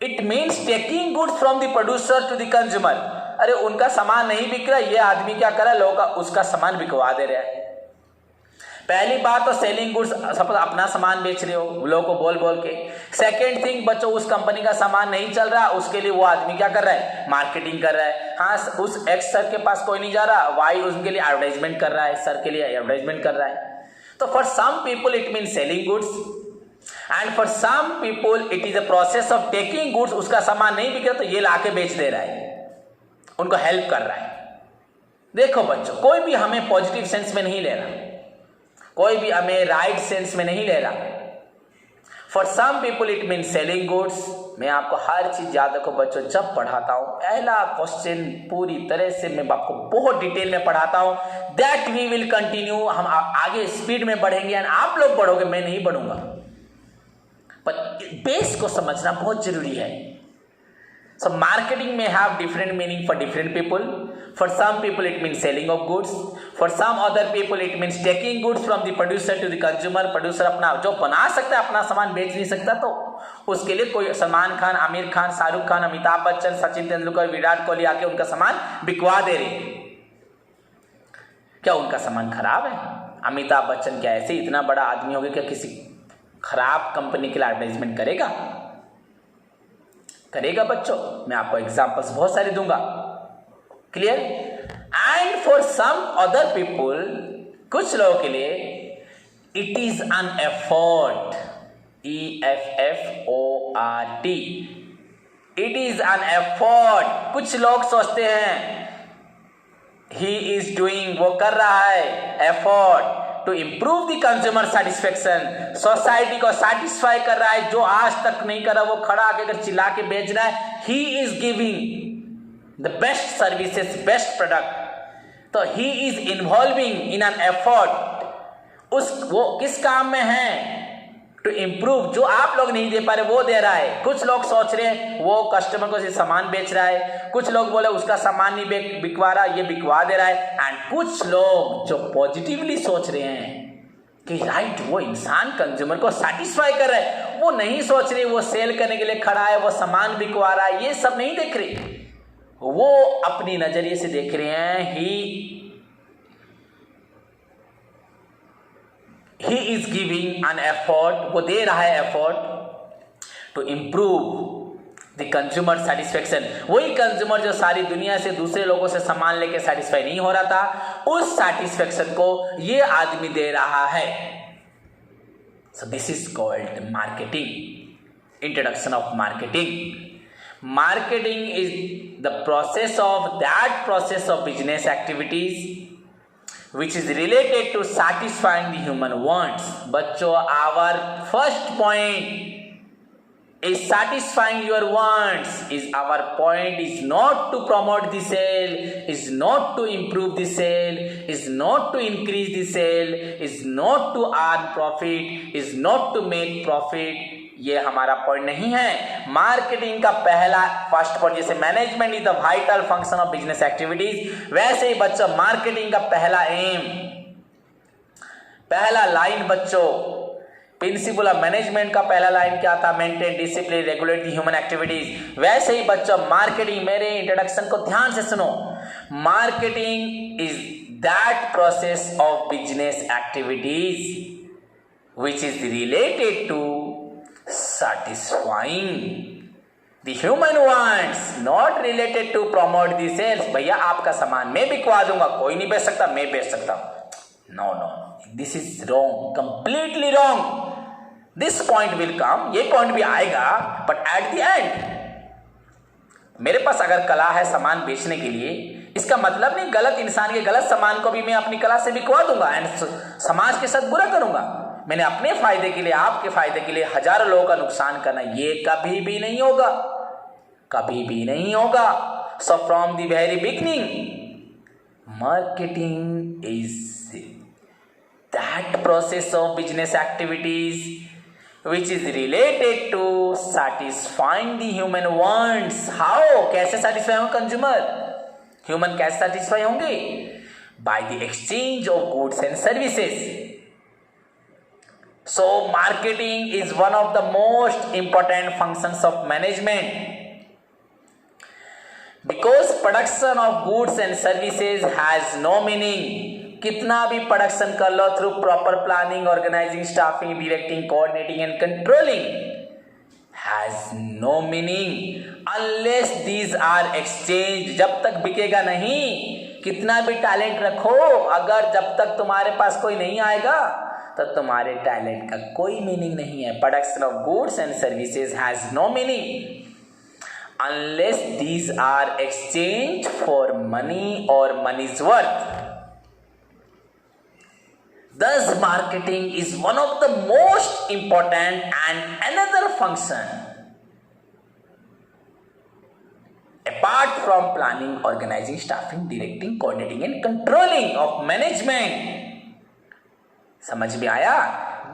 it means taking goods from the producer to the consumer. अरे उनका सामान नहीं बिक रहा, ये आदमी क्या कर रहा है, लोगों का उसका सामान बिकवा दे रहा है। पहली बात तो सेलिंग गुड्स, सपोज अपना सामान बेच रहे हो लोगों को बोल बोल के। सेकेंड थिंग बच्चों, उस कंपनी का सामान नहीं चल रहा, उसके लिए वो आदमी क्या कर रहा है, मार्केटिंग कर रहा है। हाँ, उस एक्स सर के पास कोई नहीं जा रहा, वाई उनके लिए एडवर्टाइजमेंट कर रहा है, सर के लिए एडवर्टाइजमेंट कर रहा है। तो for some people it mean selling goods, and for some people it is a process of taking goods. उसका सामान नहीं बिक रहा तो ये लाके बेच दे रहा है, उनको हेल्प कर रहा है। देखो बच्चों, कोई भी हमें पॉजिटिव सेंस में नहीं ले रहा, कोई भी हमें राइट सेंस में नहीं ले रहा। For some people it mean selling goods. मैं आपको हर चीज याद रखो बच्चों, जब पढ़ाता हूं पहला क्वेश्चन पूरी तरह से मैं आपको बहुत डिटेल में पढ़ाता हूं, दैट वी विल कंटिन्यू। हम आगे स्पीड में बढ़ेंगे एंड आप लोग बढ़ोगे, मैं नहीं बढ़ूंगा, पर बेस को समझना बहुत जरूरी है। So marketing may have different meaning for different people. For some people it means selling of goods. For some other people it means taking goods from the producer to the consumer. Producer अपना जो बना सकता है अपना सामान बेच नहीं सकता, तो उसके लिए कोई सलमान खान, आमिर खान, शाहरुख खान, अमिताभ बच्चन, सचिन तेंदुलकर, विराट कोहली आके उनका सामान बिकवा दे रहे। क्या उनका सामान खराब है? अमिताभ बच्चन क्या ऐसे इतना बड़ा आदमी हो गया क्या किसी खराब कंपनी के लिए एडवर्टाइजमेंट करेगा? करेगा बच्चों? मैं आपको एग्जांपल्स बहुत सारे दूंगा। Clear? And for some other people, कुछ लोगों के लिए it is an effort, EFFORT, it is an effort. कुछ लोग सोचते हैं ही इज डूइंग, वो कर रहा है effort to improve the consumer satisfaction, society को सेटिस्फाई कर रहा है। जो आज तक नहीं कर रहा वो खड़ा आके अगर चिल्ला के बेच रहा है, he is giving the best services, best product, तो he is involving in an effort. वो किस काम में है? To improve. जो आप लोग नहीं दे पा रहे वो दे रहा है। कुछ लोग सोच रहे हैं वो कस्टमर को सामान बेच रहा है, कुछ लोग बोले उसका सामान नहीं बिकवा रहा, ये बिकवा दे रहा है। एंड कुछ लोग जो पॉजिटिवली सोच रहे हैं कि राइट, वो इंसान कंज्यूमर को सेटिस्फाई कर रहा है, वो नहीं सोच रहे वो सेल करने के लिए खड़ा है, वो सामान बिकवा रहा है, ये सब नहीं देख रहे। वो अपनी नजरिए से देख रहे हैं he is giving an effort, वो दे रहा है effort to improve the consumer satisfaction। वही कंज्यूमर जो सारी दुनिया से दूसरे लोगों से सामान लेके सेटिस्फाई नहीं हो रहा था, उस सेटिस्फेक्शन को ये आदमी दे रहा है। So this is called marketing, introduction of marketing। Marketing is the process of business activities which is related to satisfying the human wants। बच्चों, our first point is satisfying your wants। Our point is not to promote the sale, is not to improve the sale, is not to increase the sale, is not to earn profit, is not to make profit। ये हमारा point नहीं है। Marketing का पहला first point, जैसे management is the vital function of business activities, वैसे ही बच्चों marketing का पहला एम, पहला लाइन बच्चों, प्रिंसिपल ऑफ मैनेजमेंट का पहला लाइन क्या था? Maintain discipline, regulate the human activities. वैसे ही बच्चों मार्केटिंग, मेरे इंट्रोडक्शन को ध्यान से सुनो, marketing is that process of business activities which is related to satisfying the human wants, not related to promote the sales। भैया आपका सामान मैं बिकवा दूंगा, कोई नहीं बेच सकता, मैं बेच सकता हूं। No no, this is wrong, completely wrong. This point will come, ये पॉइंट भी आएगा, बट एट द एंड मेरे पास अगर कला है सामान बेचने के लिए, इसका मतलब नहीं गलत इंसान के गलत सामान को भी मैं अपनी कला से बिकवा दूंगा एंड समाज के साथ बुरा करूंगा। मैंने अपने फायदे के लिए, आपके फायदे के लिए हजारों लोगों का नुकसान करना, ये कभी भी नहीं होगा, कभी भी नहीं होगा। So from the very beginning, marketing is that process of business activities which is related to satisfying the human wants। How? कैसे satisfy होंगे कंज्यूमर? ह्यूमन कैसे satisfy होंगे? By the exchange of goods and services। So marketing is one of the most important functions of management because production of goods and services has no meaning। कितना भी production कर लो through proper planning, organizing, staffing, directing, coordinating and controlling, has no meaning unless these are exchange. जब तक बिकेगा नहीं, कितना भी टैलेंट रखो, अगर जब तक तुम्हारे पास कोई नहीं आएगा तो तुम्हारे टैलेंट का कोई मीनिंग नहीं है। Production of goods and services has no meaning unless these are exchange for money और money's worth. Thus, marketing is one of the most important and another function apart from planning, organizing, staffing, directing, coordinating and controlling of management। समझ में आया?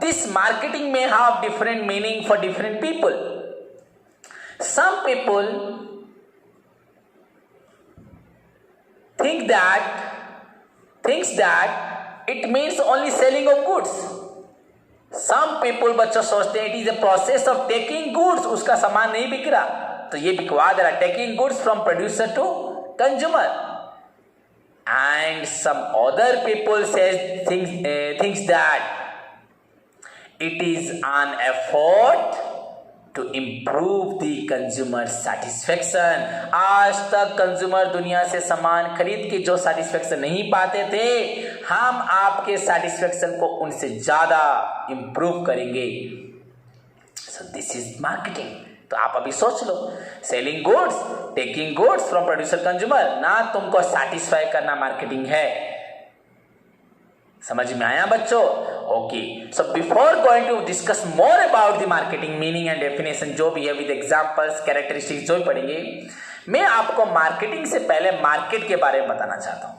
This marketing may have different meaning for different people। Some people thinks that it means only selling of goods। some people बच्चों सोचते हैं it is a process of taking goods, उसका सामान नहीं बिक रहा तो ये बिकवा दे रहा, taking goods from producer to consumer। and some other people thinks that it is an effort to improve the consumer satisfaction. आज तक कंज्यूमर दुनिया से सामान खरीद के जो सेटिस्फेक्शन नहीं पाते थे, हम आपके सेटिस्फेक्शन को उनसे ज्यादा इम्प्रूव करेंगे। So this is marketing. तो आप अभी सोच लो, selling goods, taking goods from producer consumer, ना तुमको सेटिस्फाई करना मार्केटिंग है। समझ में आया बच्चों? Okay, so before going to discuss more about the marketing meaning and definition जो भी है विद एग्जांपल्स, कैरेक्टरिस्टिक्स जो भी पढ़ेंगे, मैं आपको मार्केटिंग से पहले मार्केट के बारे में बताना चाहता हूं।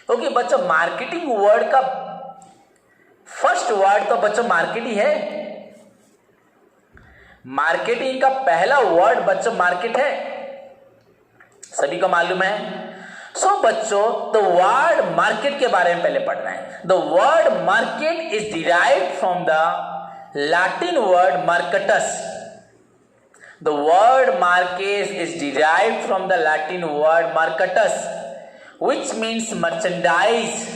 क्योंकि बच्चों मार्केटिंग वर्ड का फर्स्ट वर्ड तो बच्चों मार्केट ही है। मार्केटिंग का पहला वर्ड बच्चों मार्केट है, सभी को मालूम है। सो बच्चों द वर्ड मार्केट के बारे में पहले पढ़ना है। The word market is derived from the Latin word mercatus. The word market is derived from the Latin word mercatus which means merchandise,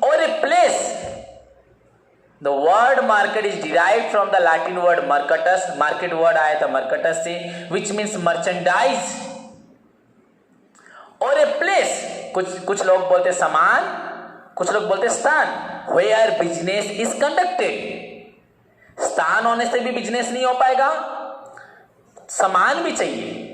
or a place. The word market is derived from the Latin word mercatus. Market word आया था mercatus से, which means merchandise or a place. कुछ लोग बोलते सामान, कुछ लोग बोलते स्थान, where business is conducted. स्थान होने से भी बिजनेस नहीं हो पाएगा, सामान भी चाहिए।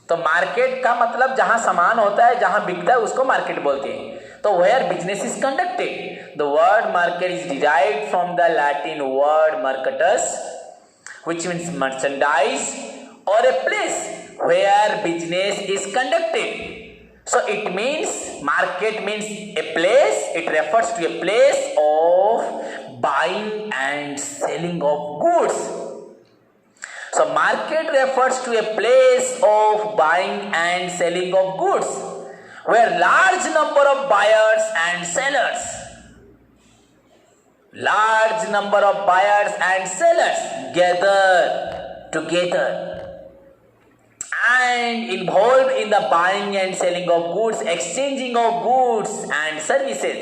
तो मार्केट का मतलब जहां सामान होता है, जहां बिकता है, उसको मार्केट बोलते हैं। तो where business is conducted. The word market is derived from the Latin word mercatus, which means merchandise or a place where business is conducted. So it means market means a place. It refers to a place of buying and selling of goods. So market refers to a place of buying and selling of goods where large number of buyers and sellers gather together and involved in the buying and selling of goods, exchanging of goods and services.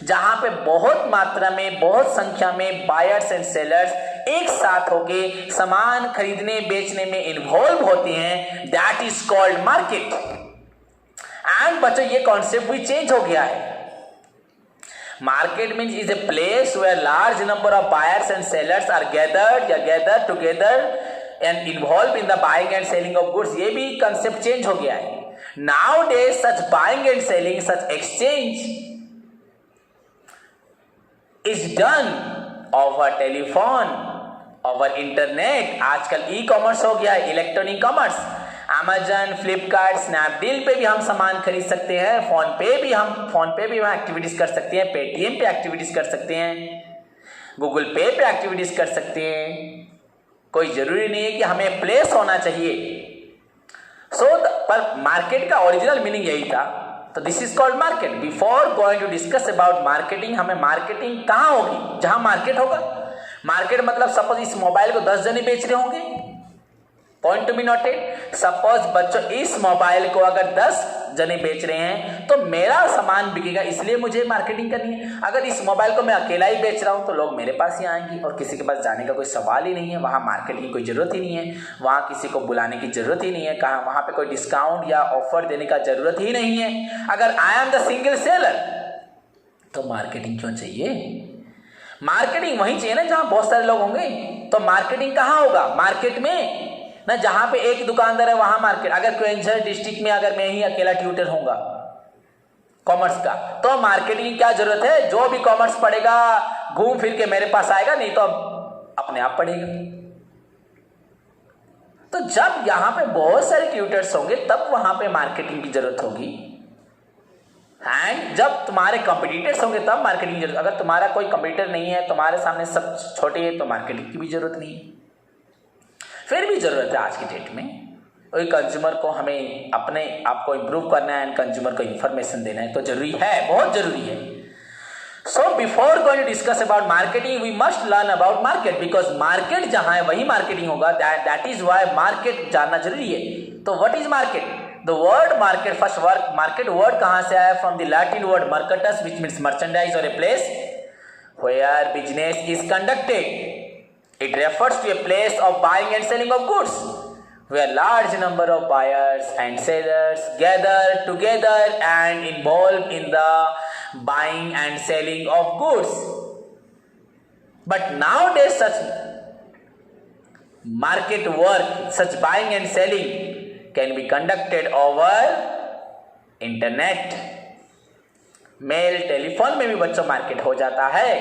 जहां पे बहुत मात्रा में, बहुत संख्या में buyers and sellers एक साथ होके सामान खरीदने बेचने में इन्वॉल्व होते हैं, that is called market. And बच्चों ये कॉन्सेप्ट भी चेंज हो गया है। Market means is a place where large number of buyers and sellers are gathered together and involve in the buying and selling of goods. ये भी concept change हो गया है। Nowadays such buying and selling, such exchange is done over telephone, over internet। आजकल e commerce हो गया है, electronic commerce. Amazon, Flipkart, Snapdeal पे भी हम सामान खरीद सकते हैं। फोन पे भी हम एक्टिविटीज कर सकते हैं, पेटीएम पे एक्टिविटीज कर सकते हैं, गूगल पे एक्टिविटीज कर सकते हैं। कोई जरूरी नहीं है कि हमें प्लेस होना चाहिए। पर मार्केट का ओरिजिनल मीनिंग यही था। तो this is called market. Before going to discuss about marketing, हमें मार्केटिंग कहां होगी? जहां मार्केट होगा। मार्केट मतलब सपोज इस मोबाइल को 10 जने बेच रहे होंगे, point to be noted. Suppose बच्चों इस मोबाइल को अगर 10 जने बेच रहे हैं तो मेरा सामान बिकेगा, इसलिए मुझे मार्केटिंग करनी है। अगर इस मोबाइल को मैं अकेला ही बेच रहा हूं तो लोग मेरे पास ही आएंगे और किसी के पास जाने का कोई सवाल ही नहीं है। वहां मार्केटिंग की कोई जरूरत ही नहीं है, वहां किसी को बुलाने की जरूरत ही नहीं है, कहा वहां पे कोई डिस्काउंट या ऑफर देने का जरूरत ही नहीं है। अगर I am the single seller तो मार्केटिंग क्यों चाहिए? मार्केटिंग वहीं चाहिए ना जहां बहुत सारे लोग होंगे। तो मार्केटिंग कहां होगा? मार्केट में ना, जहां पे एक दुकानदार है वहां मार्केट। अगर क्वेंझर डिस्ट्रिक्ट में अगर मैं ही अकेला ट्यूटर होऊंगा कॉमर्स का, तो मार्केटिंग की क्या जरूरत है? जो भी कॉमर्स पढ़ेगा घूम फिर के मेरे पास आएगा, नहीं तो अपने आप पढ़ेगा। तो जब यहां पे बहुत सारे ट्यूटर्स होंगे तब वहां पे मार्केटिंग की जरूरत होगी। एंड जब तुम्हारे कंपटीटर्स होंगे तब मार्केटिंग की जरूरत। अगर तुम्हारा कोई कंपटीटर नहीं है, तुम्हारे सामने सब छोटे हैं, तो मार्केटिंग की भी जरूरत नहीं है। फिर भी जरूरत है आज की डेट में। कोई कंज्यूमर को हमें अपने आप को इंप्रूव करना है एंड कंज्यूमर को इंफॉर्मेशन देना है, तो जरूरी है, बहुत जरूरी है। So before going to discuss about marketing we must learn about market, because market जहां है वही मार्केटिंग होगा। दैट इज वाई मार्केट जानना जरूरी है। तो what is market? The word market, first word market word कहां से आया? From the Latin word mercatus, which means merchandise और a place where business is conducted. It refers to a place of buying and selling of goods, where large number of buyers and sellers gather together and involved in the buying and selling of goods. But nowadays such market work, such buying and selling can be conducted over internet, mail, telephone में भी बच्चों market हो जाता है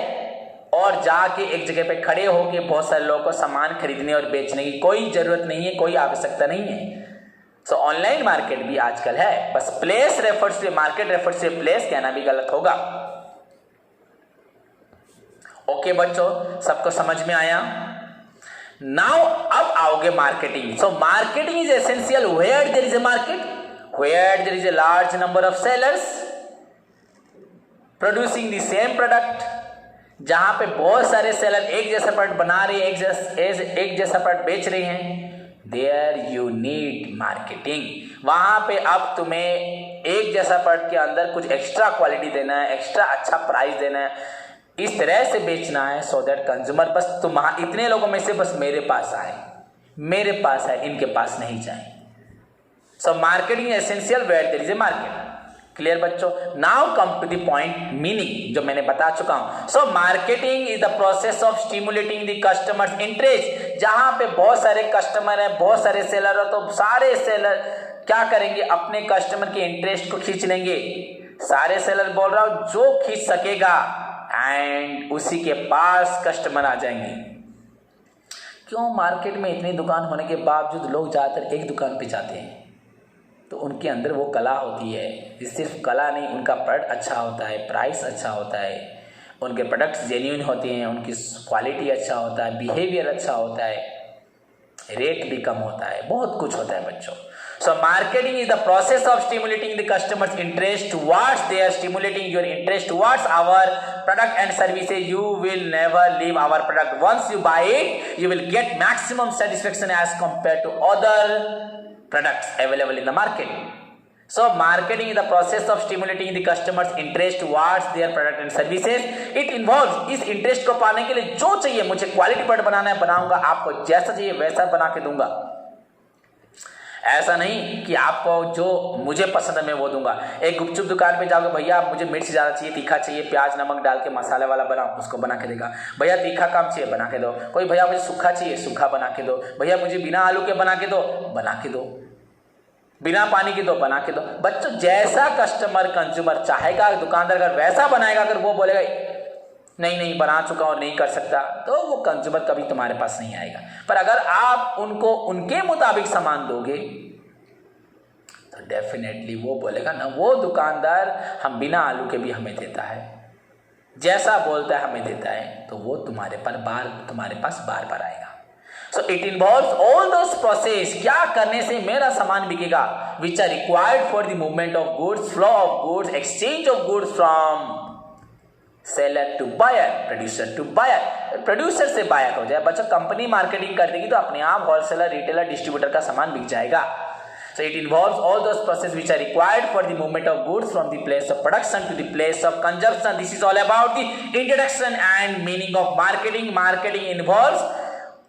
और जाके एक जगह पे खड़े होके बहुत सारे लोगों को सामान खरीदने और बेचने की कोई जरूरत नहीं है, कोई आवश्यकता नहीं है। सो ऑनलाइन मार्केट भी आजकल है, बस place refers to market refers to place कहना भी गलत होगा। ओके बच्चों, सबको समझ में आया? नाउ अब आओगे marketing. So marketing is essential where there is a market, where there is a large number of sellers producing the same product, जहां पे बहुत सारे सेलर एक जैसा प्रोडक्ट बना रहे हैं, एक जैसा प्रोडक्ट बेच रहे हैं, देयर यू नीड मार्केटिंग। वहां पे अब तुम्हें एक जैसा प्रोडक्ट के अंदर कुछ एक्स्ट्रा क्वालिटी देना है, एक्स्ट्रा अच्छा प्राइस देना है, इस तरह से बेचना है सो दैट कंज्यूमर बस तुम्हारे इतने लोगों में से बस मेरे पास आए, मेरे पास है, इनके पास नहीं जाए। So marketing is essential where there is a market. Clear बच्चों? Now come to the point meaning जो मैंने बता चुका हूं। So marketing is the process of stimulating the customers interest. जहां पे बहुत सारे कस्टमर है, बहुत सारे सेलर है, तो सारे सेलर क्या करेंगे, अपने कस्टमर के इंटरेस्ट को खींच लेंगे। सारे सेलर बोल रहा हूं, जो खींच सकेगा एंड उसी के पास कस्टमर आ जाएंगे। क्यों? मार्केट में इतनी दुकान होने के बावजूद लोग ज्यादातर एक दुकान पे जाते हैं, तो उनके अंदर वो कला होती है। सिर्फ कला नहीं, उनका प्रोडक्ट अच्छा होता है, प्राइस अच्छा होता है, उनके प्रोडक्ट्स जेन्युइन होते हैं, उनकी क्वालिटी अच्छा होता है, बिहेवियर अच्छा होता है, रेट भी कम होता है, बहुत कुछ होता है बच्चों। So marketing is the process of stimulating the customers interest towards, they are stimulating your interest towards our product and services. You will never leave our product. Once you buy it you will get maximum satisfaction as compare to other products available in the market. So marketing is the process of stimulating the customers interest towards their product and services. It involves, इस interest को पाने के लिए जो चाहिए, मुझे quality product बनाना है, बनाऊंगा, आपको जैसा चाहिए वैसा बना के दूंगा। ऐसा नहीं कि आपको जो मुझे पसंद है मैं वो दूंगा। एक गुपचुप दुकान पे जाओगे, भैया मुझे मिर्च ज़्यादा चाहिए, तीखा चाहिए, प्याज नमक डाल के मसाले वाला बनाओ, उसको बना के देगा। भैया तीखा कम चाहिए, बना के दो। कोई भैया मुझे सूखा चाहिए, सूखा बना के दो। भैया मुझे बिना आलू के बना के दो, बना के दो। बिना पानी के दो, बना के दो। बच्चों जैसा कस्टमर कंज्यूमर चाहेगा, दुकानदार अगर वैसा बनाएगा, अगर वो बोलेगा नहीं नहीं बना चुका और नहीं कर सकता, तो वो कंज्यूमर कभी तुम्हारे पास नहीं आएगा। पर अगर आप उनको उनके मुताबिक सामान दोगे तो डेफिनेटली वो बोलेगा ना, वो दुकानदार हम बिना आलू के भी हमें देता है, जैसा बोलता है हमें देता है, तो वो तुम्हारे पास बार बार आएगा। So it involves all those process, क्या करने से मेरा सामान बिकेगा, which are required for the movement of goods, flow of goods, exchange of goods from seller to buyer, producer to buyer, producer से buyer हो जाए। बच्चों कंपनी मार्केटिंग कर देगी तो अपने आप होलसेलर, रिटेलर, डिस्ट्रीब्यूटर का सामान बिक जाएगा। So it involves all those processes which are required for the movement of goods from the place of production to the place of consumption. This is all about the introduction and meaning of marketing. Marketing involves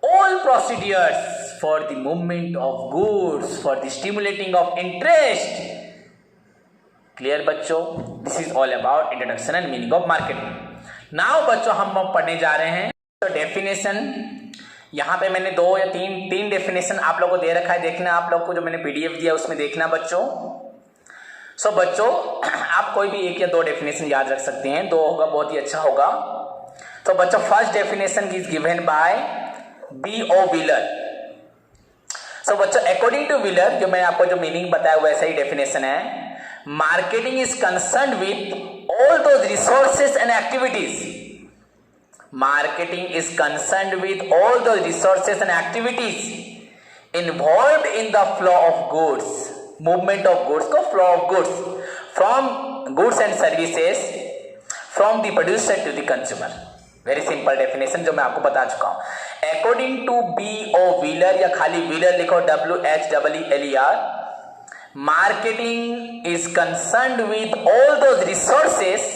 all procedures for the movement of goods, for the stimulating of interest. Clear बच्चों? This is all about introduction and meaning of marketing. Now बच्चों हम पढ़ने जा रहे हैं तो definition. यहाँ पे मैंने 2 या 3 डेफिनेशन आप लोगों को दे रखा है, देखना आप लोग को, जो मैंने PDF दिया उसमें देखना बच्चों। सो बच्चों आप कोई भी 1 या 2 डेफिनेशन याद रख सकते हैं, 2 होगा बहुत ही अच्छा होगा। तो बच्चों first definition is given by B.O. Wheeler। सो बच्चों अकॉर्डिंग टू व्हीलर, जो मैं आपको जो मीनिंग बताया वैसा ही डेफिनेशन है, marketing is concerned with all those resources and activities. Marketing is concerned with all those resources and activities involved in the flow of goods, movement of goods को flow of goods, from goods and services from the producer to the consumer। Very simple definition जो मैं आपको बता चुका हूँ। According to B.O. Wheeler या खाली Wheeler लिखो, WHEELER, marketing is concerned with all those resources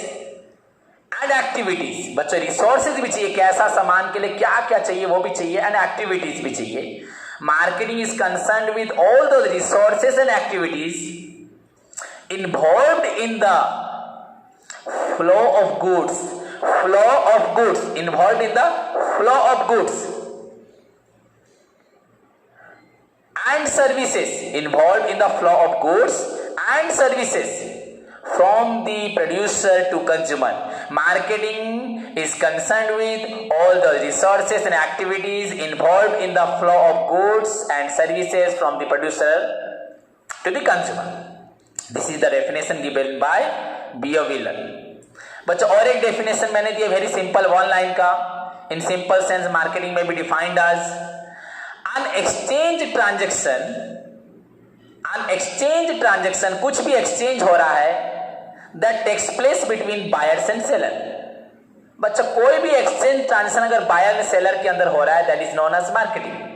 and and activities. बच्चों रिसोर्सेज भी चाहिए, कैसा सामान के लिए क्या क्या चाहिए वो भी चाहिए, एंड एक्टिविटीज भी चाहिए। Marketing is concerned with all those resources and activities involved in the flow of goods involved in the flow of goods and services involved in the flow of goods and services from the producer to consumer. Marketing is concerned with all the resources and activities involved in the flow of goods and services from the producer to the consumer. This is the definition given by B.O. Wheeler. बच्चों और एक definition मैंने दिया very simple, one line का। In simple sense marketing में भी defined as an exchange transaction, कुछ भी एक्सचेंज हो रहा है that takes place between buyers and seller. बच्चों कोई भी एक्सचेंज ट्रांजेक्शन अगर बायर एंड सेलर के अंदर हो रहा है that is known as marketing.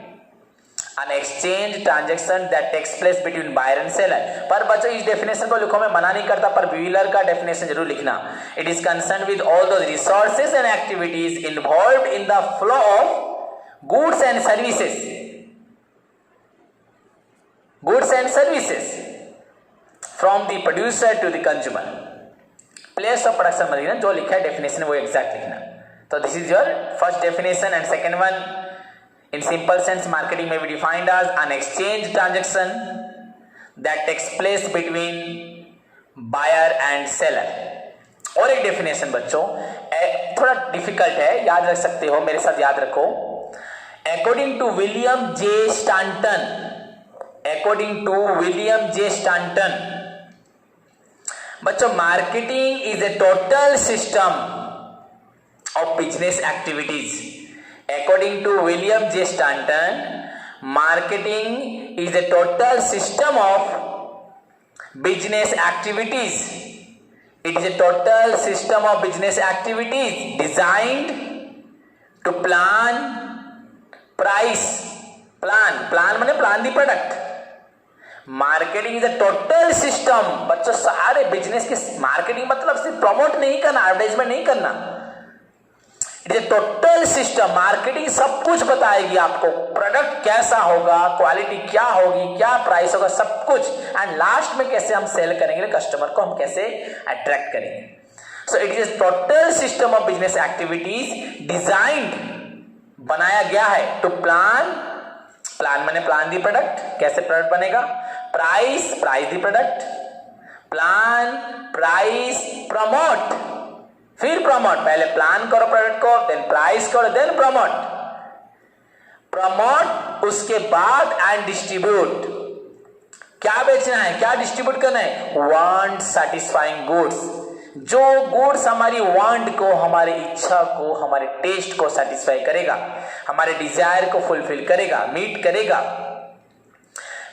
An exchange transaction that takes place between buyer and seller। पर बच्चों इस डेफिनेशन को लिखो, मैं मना नहीं करता, पर व्हीलर का डेफिनेशन जरूर लिखना। It is concerned with all those resources and activities involved in the flow of goods and services from the producer to the consumer। Place of production में लिखना, जो लिखा है डेफिनेशन वो एग्जैक्ट लिखना। तो this is your first definition. And second one, in simple sense marketing may be defined as an exchange transaction that takes place between buyer and seller। और एक डेफिनेशन बच्चों थोड़ा डिफिकल्ट है, याद रख सकते हो, मेरे साथ याद रखो। अकॉर्डिंग टू विलियम जे स्टांटन बच्चों marketing is a total system of business activities. According to William J. Stanton, marketing is a total system of business activities. It is a total system of business activities designed to plan, price, plan माने plan the product। Marketing is a total system. बच्चों सारे business के marketing मतलब सिर्फ promote नहीं करना, advertisement नहीं करना, it is total system. Marketing सब कुछ बताएगी आपको, प्रोडक्ट कैसा होगा, क्वालिटी क्या होगी, क्या प्राइस होगा, सब कुछ, एंड लास्ट में कैसे हम सेल करेंगे, कस्टमर को हम कैसे अट्रैक्ट करेंगे। सो it is total system of business activities designed, बनाया गया है टू प्लान माने प्लान दी प्रोडक्ट, कैसे प्रोडक्ट बनेगा, price the product, plan price promote, फिर प्रमोट, पहले प्लान करो प्रोडक्ट को, देन प्राइस करो, देन प्रमोट उसके बाद एंड डिस्ट्रीब्यूट। क्या बेचना है, क्या डिस्ट्रीब्यूट करना है, वांट सैटिस्फाइंग गुड्स, जो गुड्स हमारी वांट को, हमारी इच्छा को, हमारे टेस्ट को सेटिस्फाई करेगा, हमारे डिजायर को फुलफिल करेगा, मीट करेगा।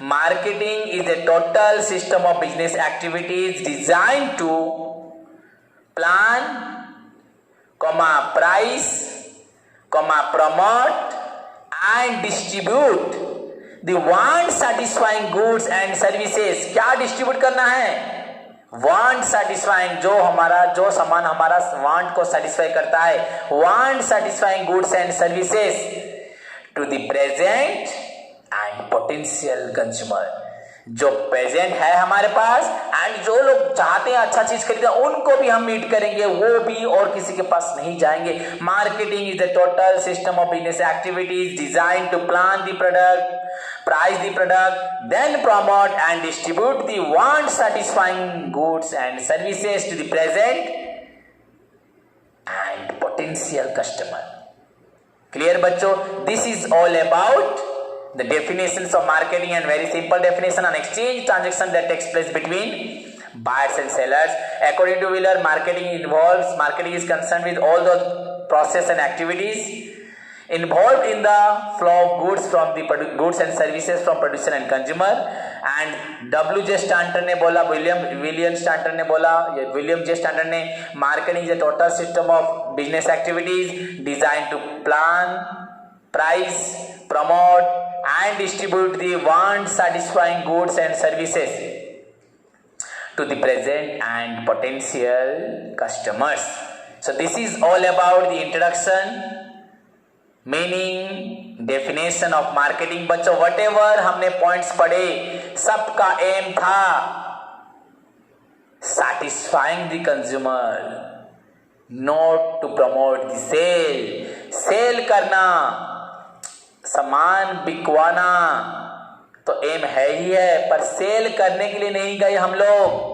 Marketing is a total system of business activities designed to plan, price, promote and distribute the want satisfying goods and services। क्या डिस्ट्रीब्यूट करना है, want satisfying, जो सामान हमारा want को सेटिस्फाई करता है, want satisfying goods and services to the present and potential consumer। जो प्रेजेंट है हमारे पास एंड जो लोग चाहते हैं अच्छा चीज खरीदना, उनको भी हम मीट करेंगे, वो भी और किसी के पास नहीं जाएंगे। Marketing is the total system of business activities design to plan the product, price the product, then promote and distribute the want satisfying goods and services to the present and potential customer. Clear बच्चों, this is all about the definitions of marketing, and very simple definition, an exchange transaction that takes place between buyers and sellers. According to Wheeler, marketing is concerned with all those process and activities involved in the flow of goods from the goods and services from producer and consumer। and W. J. Stanton ने बोला, William स्टांटन ने बोला, William J Stanton ने, marketing is a total system of business activities design to plan, price, promote and distribute the want satisfying goods and services to the present and potential customers। So this is all about the introduction, meaning, definition of marketing. बच्चों whatever हमने points पढ़े सबका M था satisfying the consumer, not to promote the sale. Sale करना, सामान बिकवाना तो M है ही है, पर सेल करने के लिए नहीं गए हम लोग,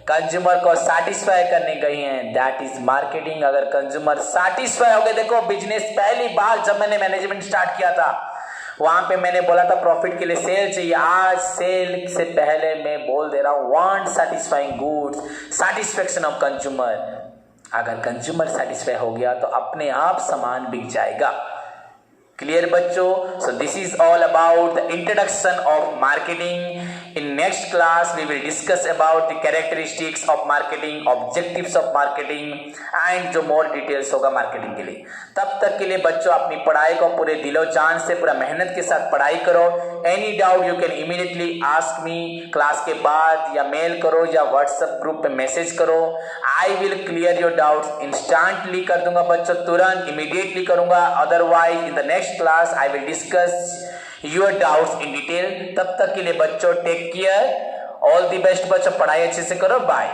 कंज्यूमर को सैटिस्फाई करने गए हैं. That is marketing. अगर कंज्यूमर सैटिस्फाई हो गए, देखो बिजनेस पहली बार जब मैंने मैनेजमेंट स्टार्ट किया था वहां पे मैंने बोला था प्रॉफिट के लिए सेल चाहिए. आज सेल से पहले मैं बोल दे रहा हूं want satisfying goods, satisfaction of consumer. अगर कंज्यूमर सैटिस्फाई हो गया तो अपने आप सामान बिक जाएगा. क्लियर बच्चों? So this is all about the introduction of marketing. In next class we will discuss about the characteristics of marketing, objectives of marketing and जो मोर डिटेल्स होगा मार्केटिंग के लिए. तब तक के लिए बच्चों अपनी पढ़ाई को पूरे दिलो जान से पूरा मेहनत के साथ पढ़ाई करो. Any doubt you can immediately ask me class के बाद, या मेल करो या व्हाट्सएप ग्रुप पे मैसेज करो. I will clear your doubts. Instantly कर दूंगा बच्चों, तुरंत इमीडिएटली करूंगा. Otherwise in the next class I will discuss your doubts in detail. तब तक के लिए बच्चों take care. All the best बच्चों, पढ़ाई अच्छे से करो. बाय.